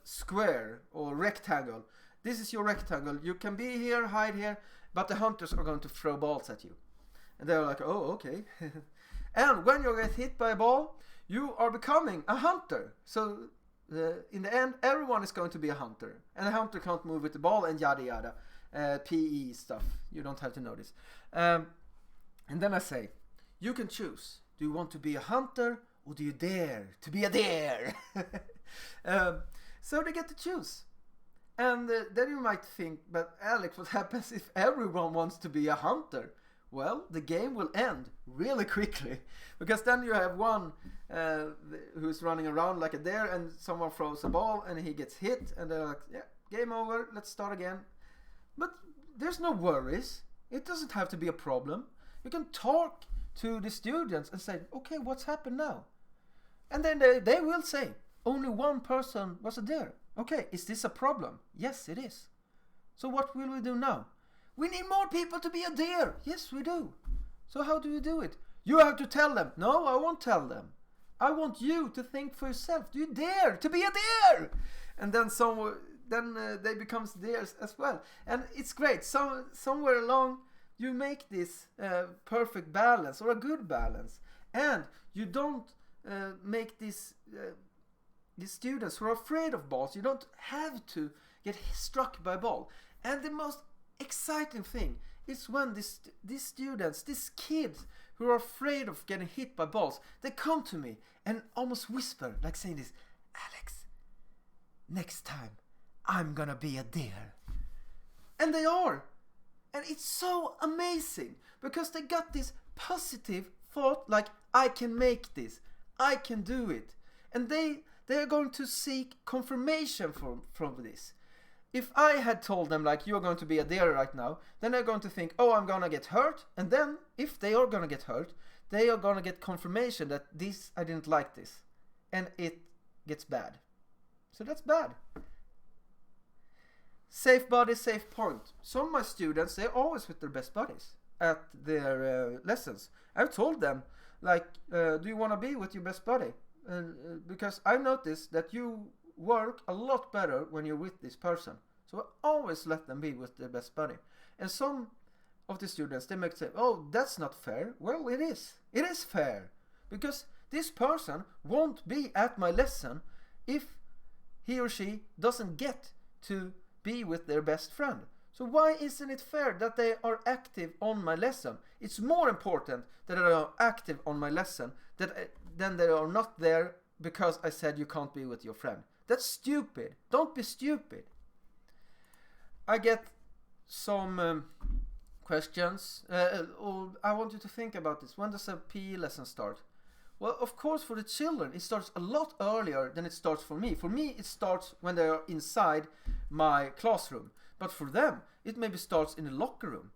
[SPEAKER 1] square or rectangle. This is your rectangle. You can be here, hide here, but the hunters are going to throw balls at you. And they're like, oh, okay. And when you get hit by a ball, you are becoming a hunter. So in the end, everyone is going to be a hunter. And a hunter can't move with the ball and yada yada. PE stuff. You don't have to know this. And then I say, you can choose. Do you want to be a hunter or do you dare to be a deer? So they get to choose. And then you might think, but Alex, what happens if everyone wants to be a hunter? Well, the game will end really quickly, because then you have one who's running around like a deer and someone throws a ball and he gets hit and they're like, yeah, game over, let's start again. But there's no worries. It doesn't have to be a problem. You can talk to the students and say, okay, what's happened now? And then they will say, only one person was a deer. Okay, is this a problem? Yes, it is. So what will we do now? We need more people to be a deer. Yes, we do. So how do you do it? You have to tell them. No, I won't tell them. I want you to think for yourself. Do you dare to be a deer? And then they become deers as well. And it's great. Somewhere along you make this perfect balance or a good balance. And you don't make these students who are afraid of balls, you don't have to get struck by a ball. And the most exciting thing is when these students, these kids who are afraid of getting hit by balls, they come to me and almost whisper, like saying this, Alex, next time I'm gonna be a deer. And they are. And it's so amazing because they got this positive thought like, I can make this, I can do it. And they are going to seek confirmation from this. If I had told them like, you're going to be a deer right now, then they're going to think, oh, I'm gonna get hurt. And then if they are gonna get hurt, they are gonna get confirmation that I didn't like this. And it gets bad. So that's bad. Safe body, safe point. Some of my students, they're always with their best buddies at their lessons. I've told them, like, do you want to be with your best buddy? Because I noticed that you work a lot better when you're with this person. So I always let them be with their best buddy. And some of the students, they might say, oh, that's not fair. Well, it is. It is fair. Because this person won't be at my lesson if he or she doesn't get to be with their best friend. So why isn't it fair that they are active on my lesson? It's more important that they are active on my lesson than they are not there because I said you can't be with your friend. That's stupid. Don't be stupid. I get some questions. I want you to think about this. When does a PE lesson start? Well, of course, for the children, it starts a lot earlier than it starts for me. For me, it starts when they are inside my classroom. But for them, it maybe starts in the locker room.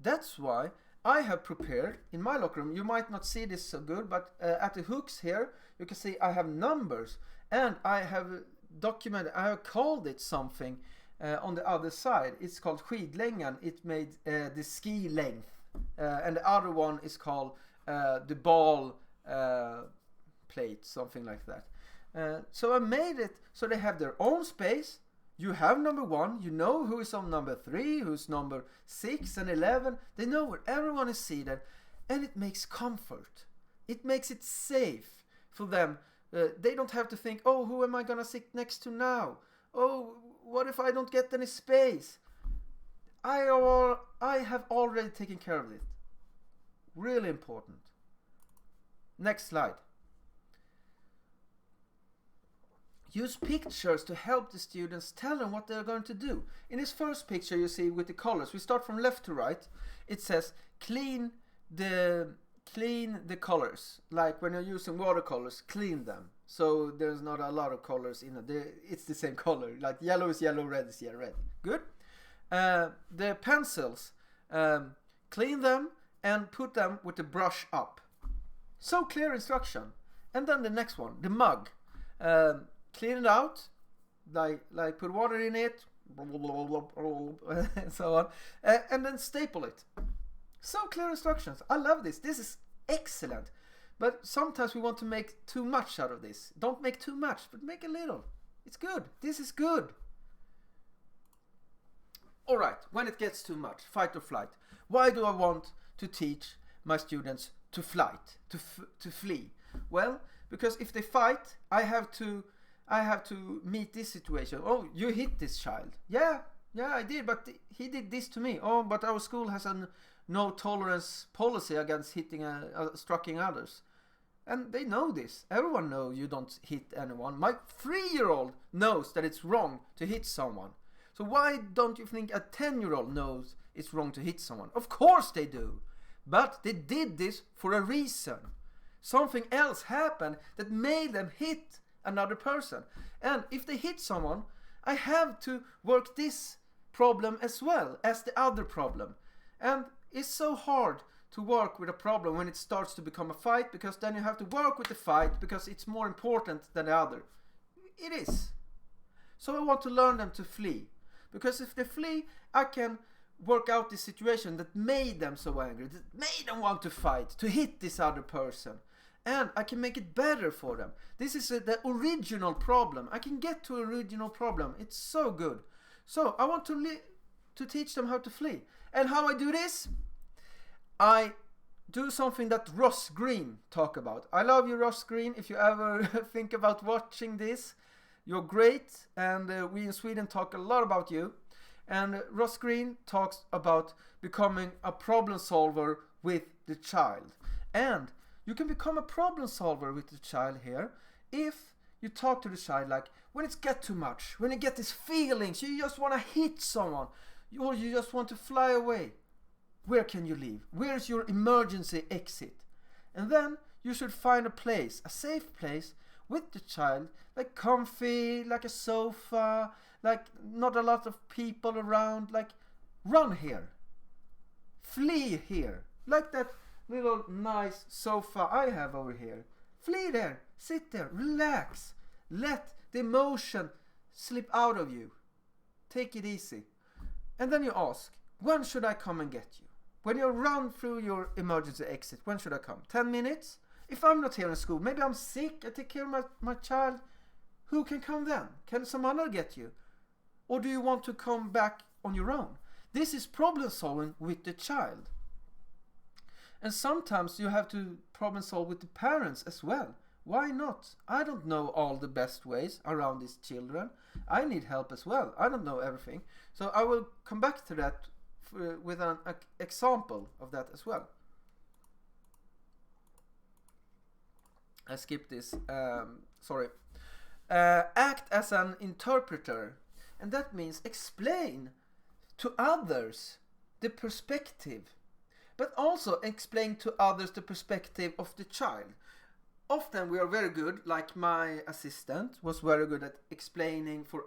[SPEAKER 1] That's why I have prepared in my locker room. You might not see this so good, but at the hooks here, you can see I have numbers. And I have documented, I have called it something on the other side. It's called skidlängan. It made the ski length. And the other one is called the ball plate, something like that. So I made it so they have their own space. You have number 1, you know who is on number 3, who's number 6 and 11. They know where everyone is seated, and it makes comfort. It makes it safe for them. They don't have to think, oh, who am I gonna sit next to now? Oh, what if I don't get any space? I have already taken care of it. Really important. Next slide. Use pictures to help the students tell them what they're going to do. In this first picture you see with the colors, we start from left to right. It says clean the colors. Like when you're using watercolors, clean them. So there's not a lot of colors in it. It's the same color. Like yellow is yellow, red is red. Good. The pencils, clean them and put them with the brush up. So clear instruction. And then the next one, the mug. Clean it out, like put water in it, and so on, and then staple it. So clear instructions. I love this. This is excellent. But sometimes we want to make too much out of this. Don't make too much, but make a little. It's good. This is good. Alright, when it gets too much, fight or flight. Why do I want to teach my students to flee? Well, because if they fight, I have to meet this situation. Oh, you hit this child. Yeah, I did, but he did this to me. Oh, but our school has a no tolerance policy against striking others. And they know this. Everyone knows you don't hit anyone. My 3-year-old knows that it's wrong to hit someone. So why don't you think a 10-year-old knows it's wrong to hit someone? Of course they do. But they did this for a reason. Something else happened that made them hit another person. And if they hit someone, I have to work this problem as well as the other problem. And it's so hard to work with a problem when it starts to become a fight, because then you have to work with the fight because it's more important than the other. It is. So I want to learn them to flee. Because if they flee, I can work out the situation that made them so angry, that made them want to fight, to hit this other person. And I can make it better for them. This is the original problem. I can get to original problem. It's so good. So I want to teach them how to flee. And how I do this? I do something that Ross Green talk about. I love you, Ross Green. If you ever think about watching this, you're great. And we in Sweden talk a lot about you. And Ross Green talks about becoming a problem solver with the child. And you can become a problem solver with the child here if you talk to the child like, when it's get too much, when you get these feelings, you just want to hit someone, or you just want to fly away. Where can you leave? Where's your emergency exit? And then you should find a place, a safe place with the child, like comfy, like a sofa, like not a lot of people around, like run here, flee here, like that little nice sofa I have over here. Flee there, sit there, relax, let the emotion slip out of you. Take it easy. And then you ask, when should I come and get you? When you run through your emergency exit, when should I come? 10 minutes? If I'm not here in school, maybe I'm sick, I take care of my child, who can come then? Can someone else get you? Or do you want to come back on your own? This is problem solving with the child. And sometimes you have to problem solve with the parents as well. Why not? I don't know all the best ways around these children. I need help as well. I don't know everything. So I will come back to that with an example of that as well. I skipped this. Sorry. Act as an interpreter. And that means explain to others the perspective. But also explain to others the perspective of the child. Often we are very good, like my assistant was very good at explaining for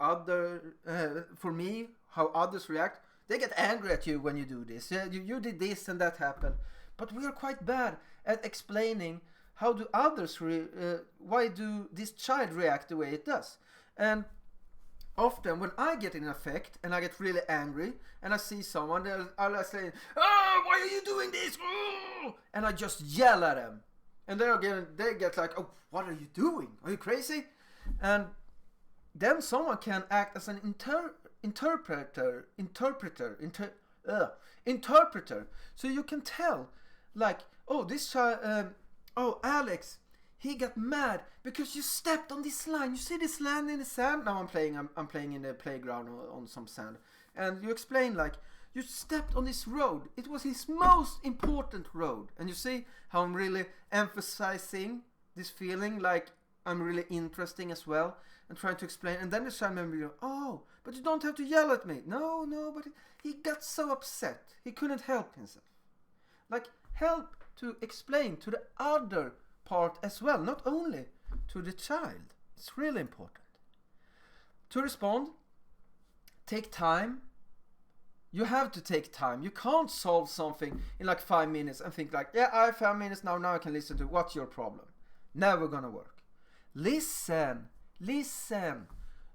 [SPEAKER 1] me how others react. They get angry at you when you do this. You did this and that happened. But we are quite bad at explaining how do others, why do this child react the way it does. And often when I get in affect and I get really angry and I see someone, I'll say, "Oh, why are you doing this?" And I just yell at them. And they get like, "Oh, what are you doing? Are you crazy?" And then someone can act as an interpreter. So you can tell, like, "Oh, this child, Alex, he got mad because you stepped on this line. You see this line in the sand?" Now I'm playing in the playground on some sand. And you explain like, you stepped on this road. It was his most important road. And you see how I'm really emphasizing this feeling, like I'm really interesting as well, and trying to explain. And then the child member, "Oh, but you don't have to yell at me." No, but he got so upset. He couldn't help himself. Like, help to explain to the other part as well, not only to the child. It's really important. To respond, take time. You have to take time. You can't solve something in like 5 minutes and think like, "Yeah, I have 5 minutes now I can listen to what's your problem." Never gonna work. Listen.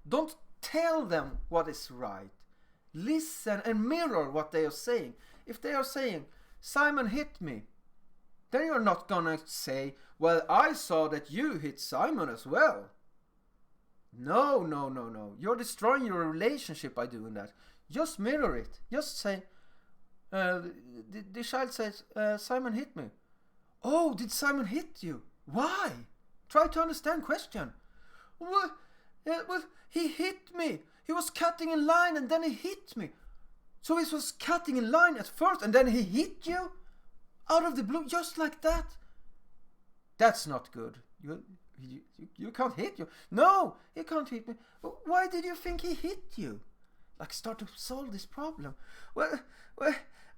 [SPEAKER 1] Don't tell them what is right. Listen and mirror what they are saying. If they are saying, "Simon hit me," then you're not gonna say, "Well, I saw that you hit Simon as well." No. You're destroying your relationship by doing that. Just mirror it. Just say, the child says, Simon hit me. Oh, did Simon hit you? Why? Try to understand question. Well, he hit me. He was cutting in line and then he hit me. So he was cutting in line at first and then he hit you? Out of the blue, just like that? That's not good. You can't hit you. No, he can't hit me. Why did you think he hit you? Like, start to solve this problem. Well,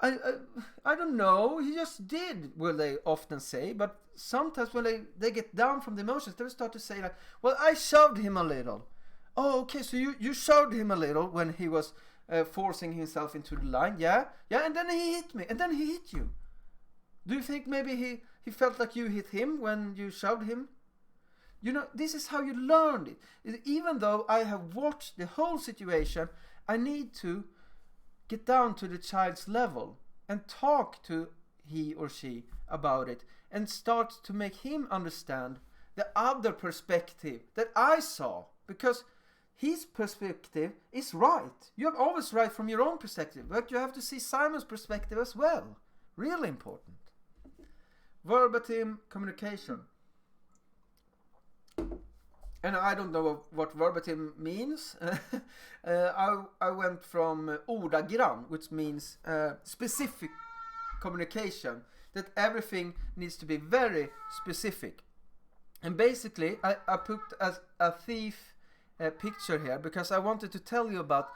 [SPEAKER 1] I don't know. He just did. Well, they often say, but sometimes when they get down from the emotions, they start to say like, well, I shoved him a little. Oh, okay, so you shoved him a little when he was forcing himself into the line. Yeah, and then he hit me, and then he hit you. Do you think maybe he felt like you hit him when you shoved him? You know, this is how you learned it. Even though I have watched the whole situation, I need to get down to the child's level and talk to he or she about it and start to make him understand the other perspective that I saw. Because his perspective is right. You're always right from your own perspective, but you have to see Simon's perspective as well. Really important. Verbatim communication. And I don't know what verbatim means. I went from ordagrann, which means specific communication. That everything needs to be very specific. And basically, I put a thief picture here because I wanted to tell you about,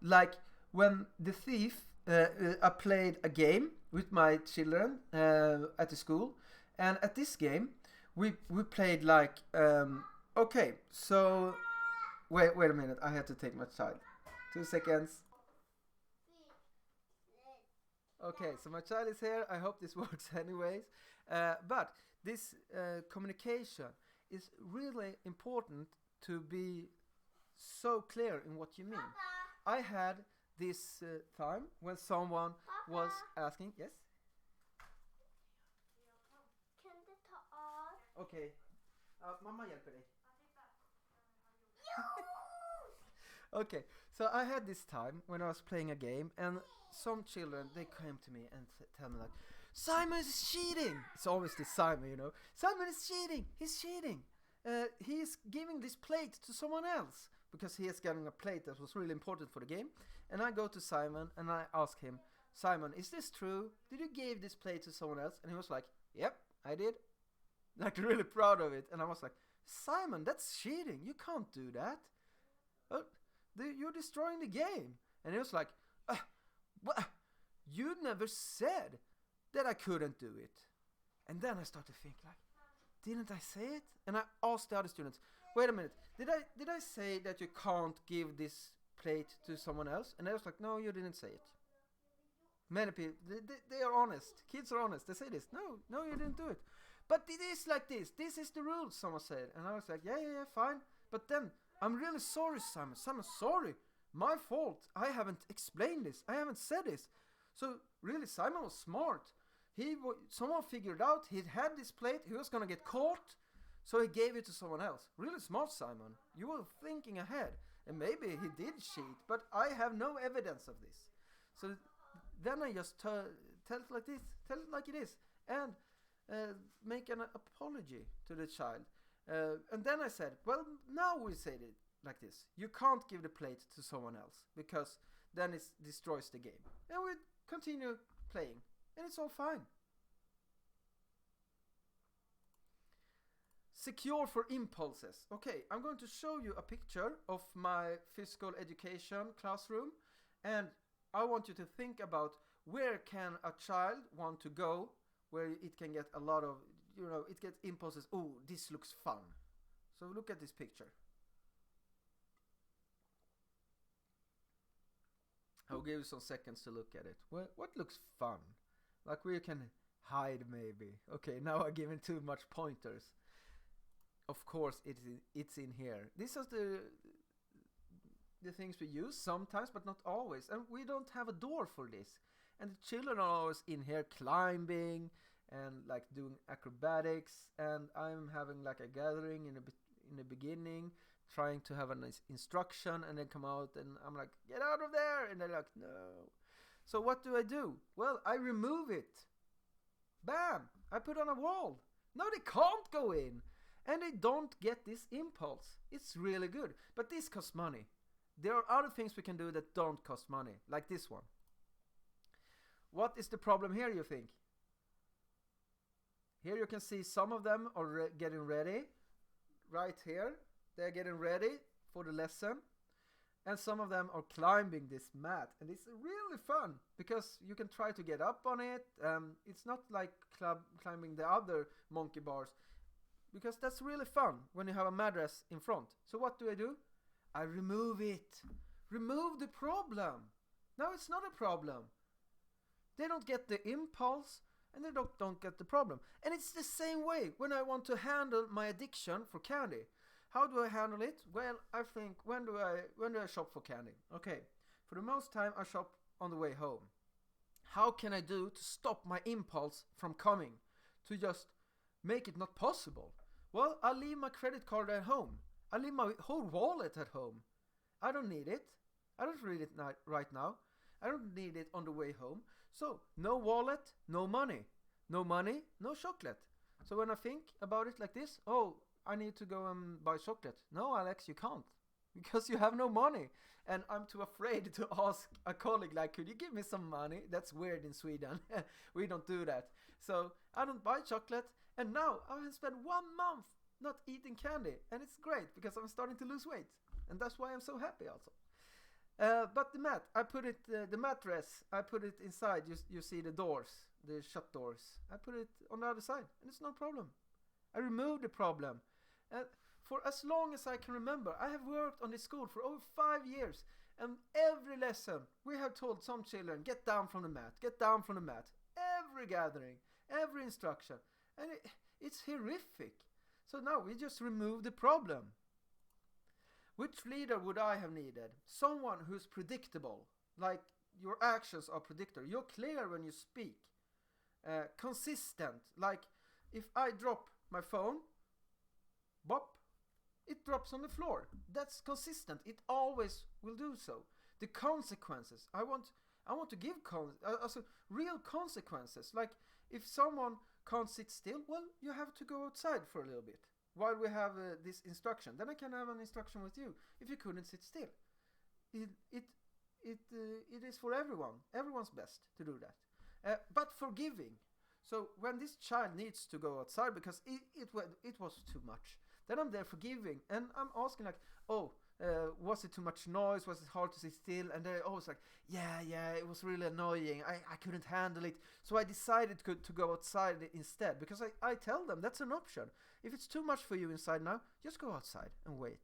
[SPEAKER 1] like, when the thief, I played a game with my children at the school. And at this game, we played like... okay, so wait a minute. I had to take my child. 2 seconds. Okay, so my child is here. I hope this works anyways. But this communication is really important to be so clear in what you mean. I had this time when someone was asking. Yes?
[SPEAKER 2] Kan du ta av?
[SPEAKER 1] Okay. Mamma hjälper dig. Okay, so I had this time when I was playing a game and some children, they came to me and tell me like, Simon is cheating! It's always this Simon, you know. Simon is cheating! He's cheating! He's giving this plate to someone else because he is getting a plate that was really important for the game. And I go to Simon and I ask him, Simon, is this true? Did you give this plate to someone else? And he was like, yep, I did. Like, really proud of it. And I was like, Simon, that's cheating. You can't do that. You're destroying the game. And he was like, you never said that I couldn't do it. And then I started to think like, didn't I say it? And I asked the other students, wait a minute, did I say that you can't give this plate to someone else? And they was like, no, you didn't say it. Many people, they are honest. Kids are honest. They say this. No, you didn't do it. But it is like this. This is the rules, someone said. And I was like, yeah, fine. But then, I'm really sorry, Simon. Simon, sorry. My fault. I haven't explained this. I haven't said this. So, really, Simon was smart. Someone figured out he had this plate. He was going to get caught. So he gave it to someone else. Really smart, Simon. You were thinking ahead. And maybe he did cheat. But I have no evidence of this. So, then I just tell it like this. Tell it like it is. And... make an apology to the child. And then I said, well, now we say it like this. You can't give the plate to someone else because then it destroys the game. And we continue playing. And it's all fine. Secure for impulses. Okay, I'm going to show you a picture of my physical education classroom. And I want you to think about where can a child want to go where it can get a lot of, it gets impulses. Oh, this looks fun. So look at this picture. I'll give you some seconds to look at it. What looks fun? Like where you can hide maybe. Okay, now I'm giving too much pointers. Of course, it's in here. These are the things we use sometimes, but not always. And we don't have a door for this. And the children are always in here climbing and like doing acrobatics. And I'm having like a gathering in
[SPEAKER 3] in the beginning, trying to have an instruction, and then come out and I'm like, get out of there, and they're like, no. So what do? Well, I remove it. Bam! I put on a wall. No, they can't go in. And they don't get this impulse. It's really good. But this costs money. There are other things we can do that don't cost money, like this one. What is the problem here, you think? Here you can see some of them are getting ready. Right here. They're getting ready for the lesson. And some of them are climbing this mat. And it's really fun because you can try to get up on it. It's not like climbing the other monkey bars. Because that's really fun when you have a mattress in front. So what do? I remove it. Remove the problem. Now it's not a problem. They don't get the impulse and they don't get the problem. And it's the same way when I want to handle my addiction for candy. How do I handle it? Well, I think, when do I shop for candy? Okay, for the most time I shop on the way home. How can I do to stop my impulse from coming? To just make it not possible? Well, I leave my credit card at home. I leave my whole wallet at home. I don't need it. I don't need it right now. I don't need it on the way home. So, no wallet, no money. No money, no chocolate. So when I think about it like this, oh, I need to go and buy chocolate. No, Alex, you can't. Because you have no money. And I'm too afraid to ask a colleague, like, could you give me some money? That's weird in Sweden. We don't do that. So I don't buy chocolate. And now I have spent 1 month not eating candy. And it's great because I'm starting to lose weight. And that's why I'm so happy also. But the mat, I put it, the mattress, I put it inside. You see the doors, the shut doors. I put it on the other side. And it's no problem. I removed the problem. For as long as I can remember, I have worked on this school for over 5 years. And every lesson, we have told some children, get down from the mat, get down from the mat. Every gathering, every instruction. And it's horrific. So now we just remove the problem. Which leader would I have needed? Someone who's predictable. Like your actions are predictable. You're clear when you speak. Consistent. Like if I drop my phone, bop, it drops on the floor. That's consistent. It always will do so. The consequences. I want to give real consequences. Like if someone can't sit still, well, you have to go outside for a little bit while we have this instruction. Then I can have an instruction with you if you couldn't sit still. It is for everyone. Everyone's best to do that. But forgiving. So when this child needs to go outside because it was too much, then I'm there forgiving and I'm asking like, was it too much noise? Was it hard to sit still? And they're always like, yeah, it was really annoying. I couldn't handle it. So I decided to go outside instead because I tell them that's an option. If it's too much for you inside now, just go outside and wait.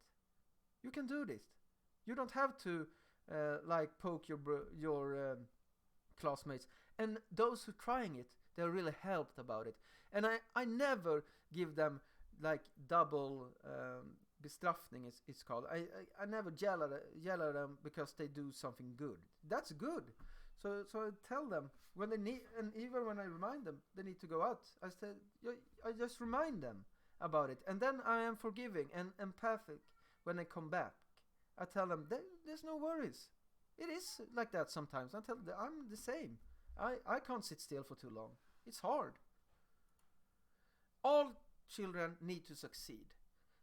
[SPEAKER 3] You can do this. You don't have to poke your classmates. And those who are trying it, they're really helped about it. And I never give them like double bestraffning it's called. I never yell at them because they do something good. That's good. So I tell them when they need, and even when I remind them they need to go out, I just remind them about it. And then I am forgiving and empathic when they come back. I tell them there's no worries. It is like that sometimes. I tell them I'm the same. I can't sit still for too long. It's hard. All children need to succeed.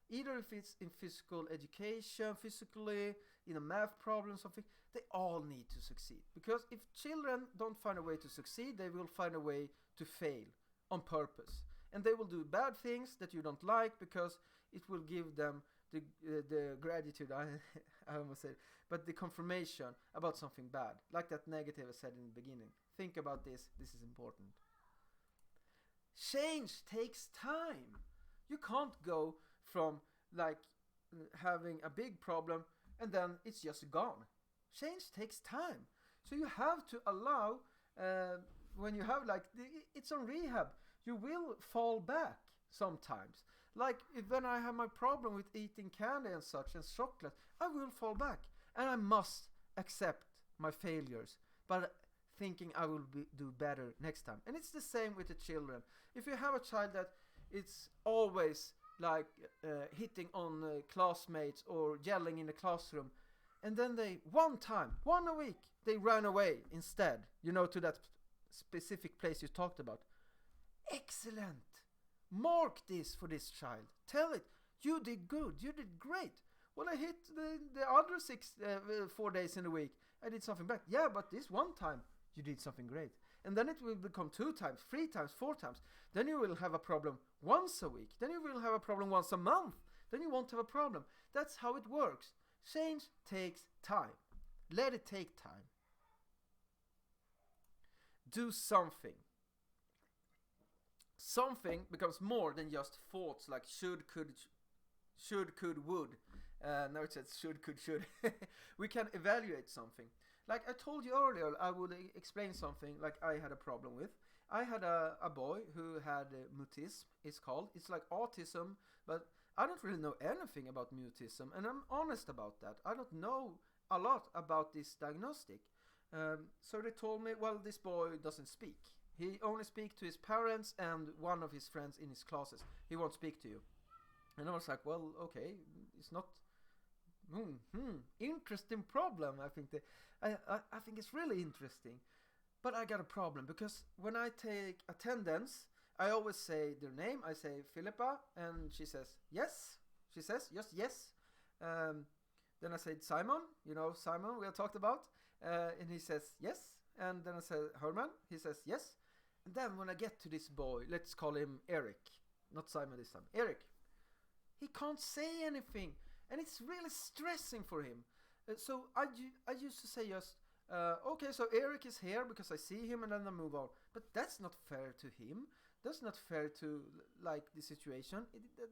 [SPEAKER 3] Either if it's in physical education, physically, in a math problem, something, they all need to succeed. Because if children don't find a way to succeed, they will find a way to fail on purpose. And they will do bad things that you don't like because it will give them the gratitude, I almost said, but the confirmation about something bad. Like that negative I said in the beginning. Think about this. This is important. Change takes time. You can't go from like having a big problem and then it's just gone. Change takes time. So you have to allow, when you have it's on rehab, you will fall back sometimes. Like when I have my problem with eating candy and such and chocolate, I will fall back. And I must accept my failures. But thinking I will do better next time. And it's the same with the children. If you have a child that it's always like hitting on classmates or yelling in the classroom. And then one a week, they ran away instead, to that specific place you talked about. Excellent! Mark this for this child. Tell it, you did good, you did great. Well, I hit the other 4 days in the week. I did something back. Yeah, but this one time, you did something great. And then it will become 2 times, 3 times, 4 times. Then you will have a problem once a week. Then you will have a problem once a month. Then you won't have a problem. That's how it works. Change takes time. Let it take time. Do something. Something becomes more than just thoughts like should, could, would. No, it says should, could, should. We can evaluate something. Like I told you earlier, I would explain something like I had a problem with. I had a boy who had mutism, it's called. It's like autism, but I don't really know anything about mutism, and I'm honest about that. I don't know a lot about this diagnostic. So they told me, well, this boy doesn't speak. He only speaks to his parents and one of his friends in his classes. He won't speak to you. And I was like, well, okay, it's not... interesting problem. I think I think it's really interesting. But I got a problem, because when I take attendance, I always say their name. I say Philippa, and she says yes. She says just yes. Then I said Simon, Simon we have talked about, and he says yes. And then I said Herman, he says yes. And then when I get to this boy, let's call him Eric, not Simon this time, Eric, he can't say anything, and it's really stressing for him. So I used to say just, okay, so Eric is here because I see him, and then I move on. But that's not fair to him. That's not fair to the situation.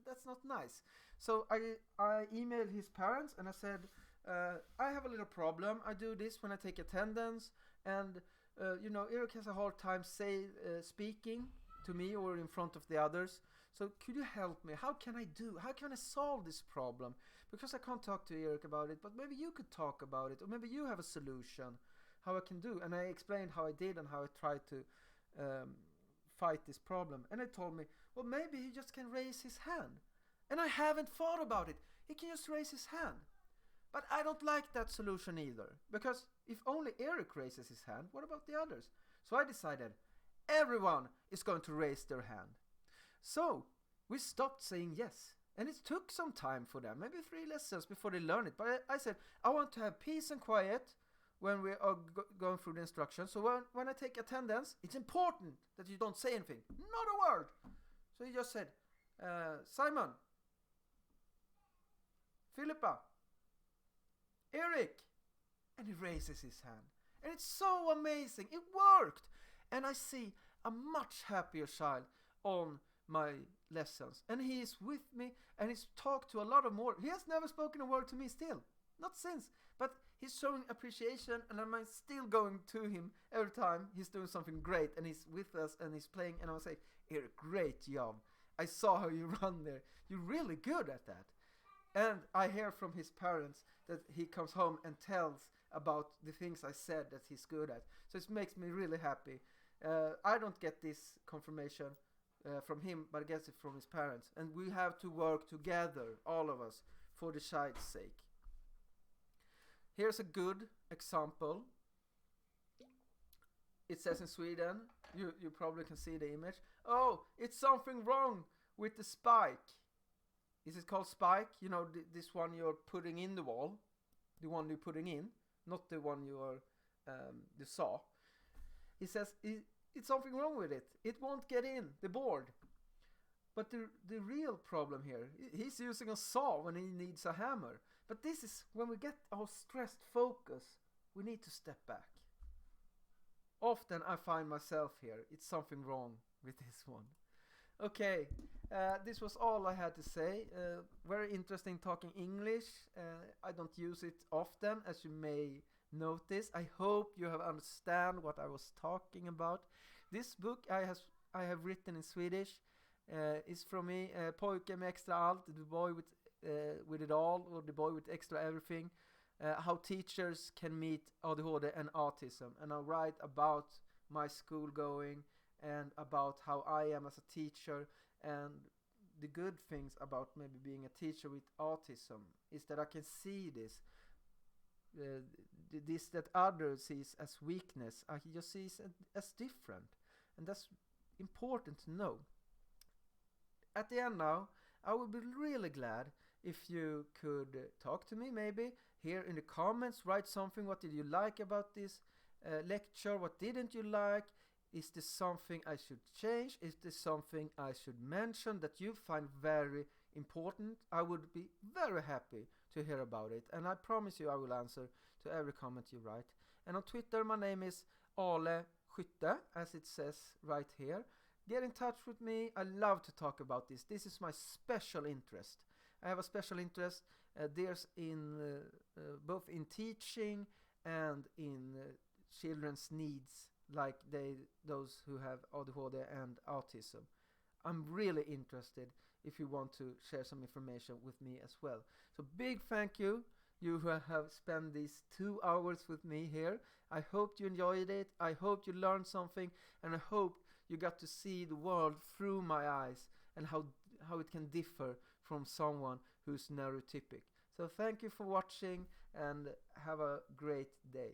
[SPEAKER 3] That's not nice. So I emailed his parents and I said, I have a little problem. I do this when I take attendance, and Eric has a hard time speaking to me or in front of the others. So could you help me? How can I solve this problem? Because I can't talk to Eric about it, but maybe you could talk about it, or maybe you have a solution how I can do. And I explained how I did and how I tried to fight this problem. And they told me, well, maybe he just can raise his hand. And I haven't thought about it. He can just raise his hand. But I don't like that solution either, because if only Eric raises his hand, what about the others? So I decided everyone is going to raise their hand. So we stopped saying yes, and it took some time for them, maybe 3 lessons before they learn it. But I said, I want to have peace and quiet when we are going through the instructions. So when I take attendance, it's important that you don't say anything, not a word. So he just said, Simon, Philippa, Eric, and he raises his hand. And it's so amazing. It worked. And I see a much happier child on my lessons. And he is with me, and he's talked to a lot of more. He has never spoken a word to me still. Not since. But he's showing appreciation, and I'm still going to him every time he's doing something great, and he's with us, and he's playing, and I'll say, Eric, great job. I saw how you run there. You're really good at that. And I hear from his parents that he comes home and tells about the things I said that he's good at. So it makes me really happy. I don't get this confirmation from him, but I get it from his parents. And we have to work together, all of us, for the child's sake. Here's a good example. It says in Sweden, you probably can see the image. Oh, it's something wrong with the spike. Is it called spike? This one you're putting in the wall. The one you're putting in, not the one you are, the saw. He says, it's something wrong with it. It won't get in, the board. But the real problem here, he's using a saw when he needs a hammer. But this is, when we get our stressed focus, we need to step back. Often I find myself here. It's something wrong with this one. Okay, this was all I had to say. Very interesting talking English. I don't use it often, as you may notice. I hope you have understand what I was talking about. This book I have written in Swedish is from me, Pojke med extra allt, the boy with it all, or the boy with extra everything. How teachers can meet ADHD and autism, and I write about my school going and about how I am as a teacher and the good things about maybe being a teacher with autism is that I can see this. This that others sees as weakness, I just see as different, and that's important to know. At the end now, I would be really glad if you could talk to me, maybe here in the comments, write something. What did you like about this lecture? What didn't you like? Is this something I should change? Is this something I should mention that you find very important? I would be very happy to hear about it, and I promise you I will answer to every comment you write. And on Twitter, my name is Ale Skytte, as it says right here. Get in touch with me. I love to talk about this. This is my special interest. I have a special interest there's in both in teaching and in children's needs, like those who have ADHD and autism. I'm really interested if you want to share some information with me as well. So big thank you who have spent these 2 hours with me here. I hope you enjoyed it. I hope you learned something, and I hope you got to see the world through my eyes and how it can differ from someone who's neurotypic. So thank you for watching and have a great day.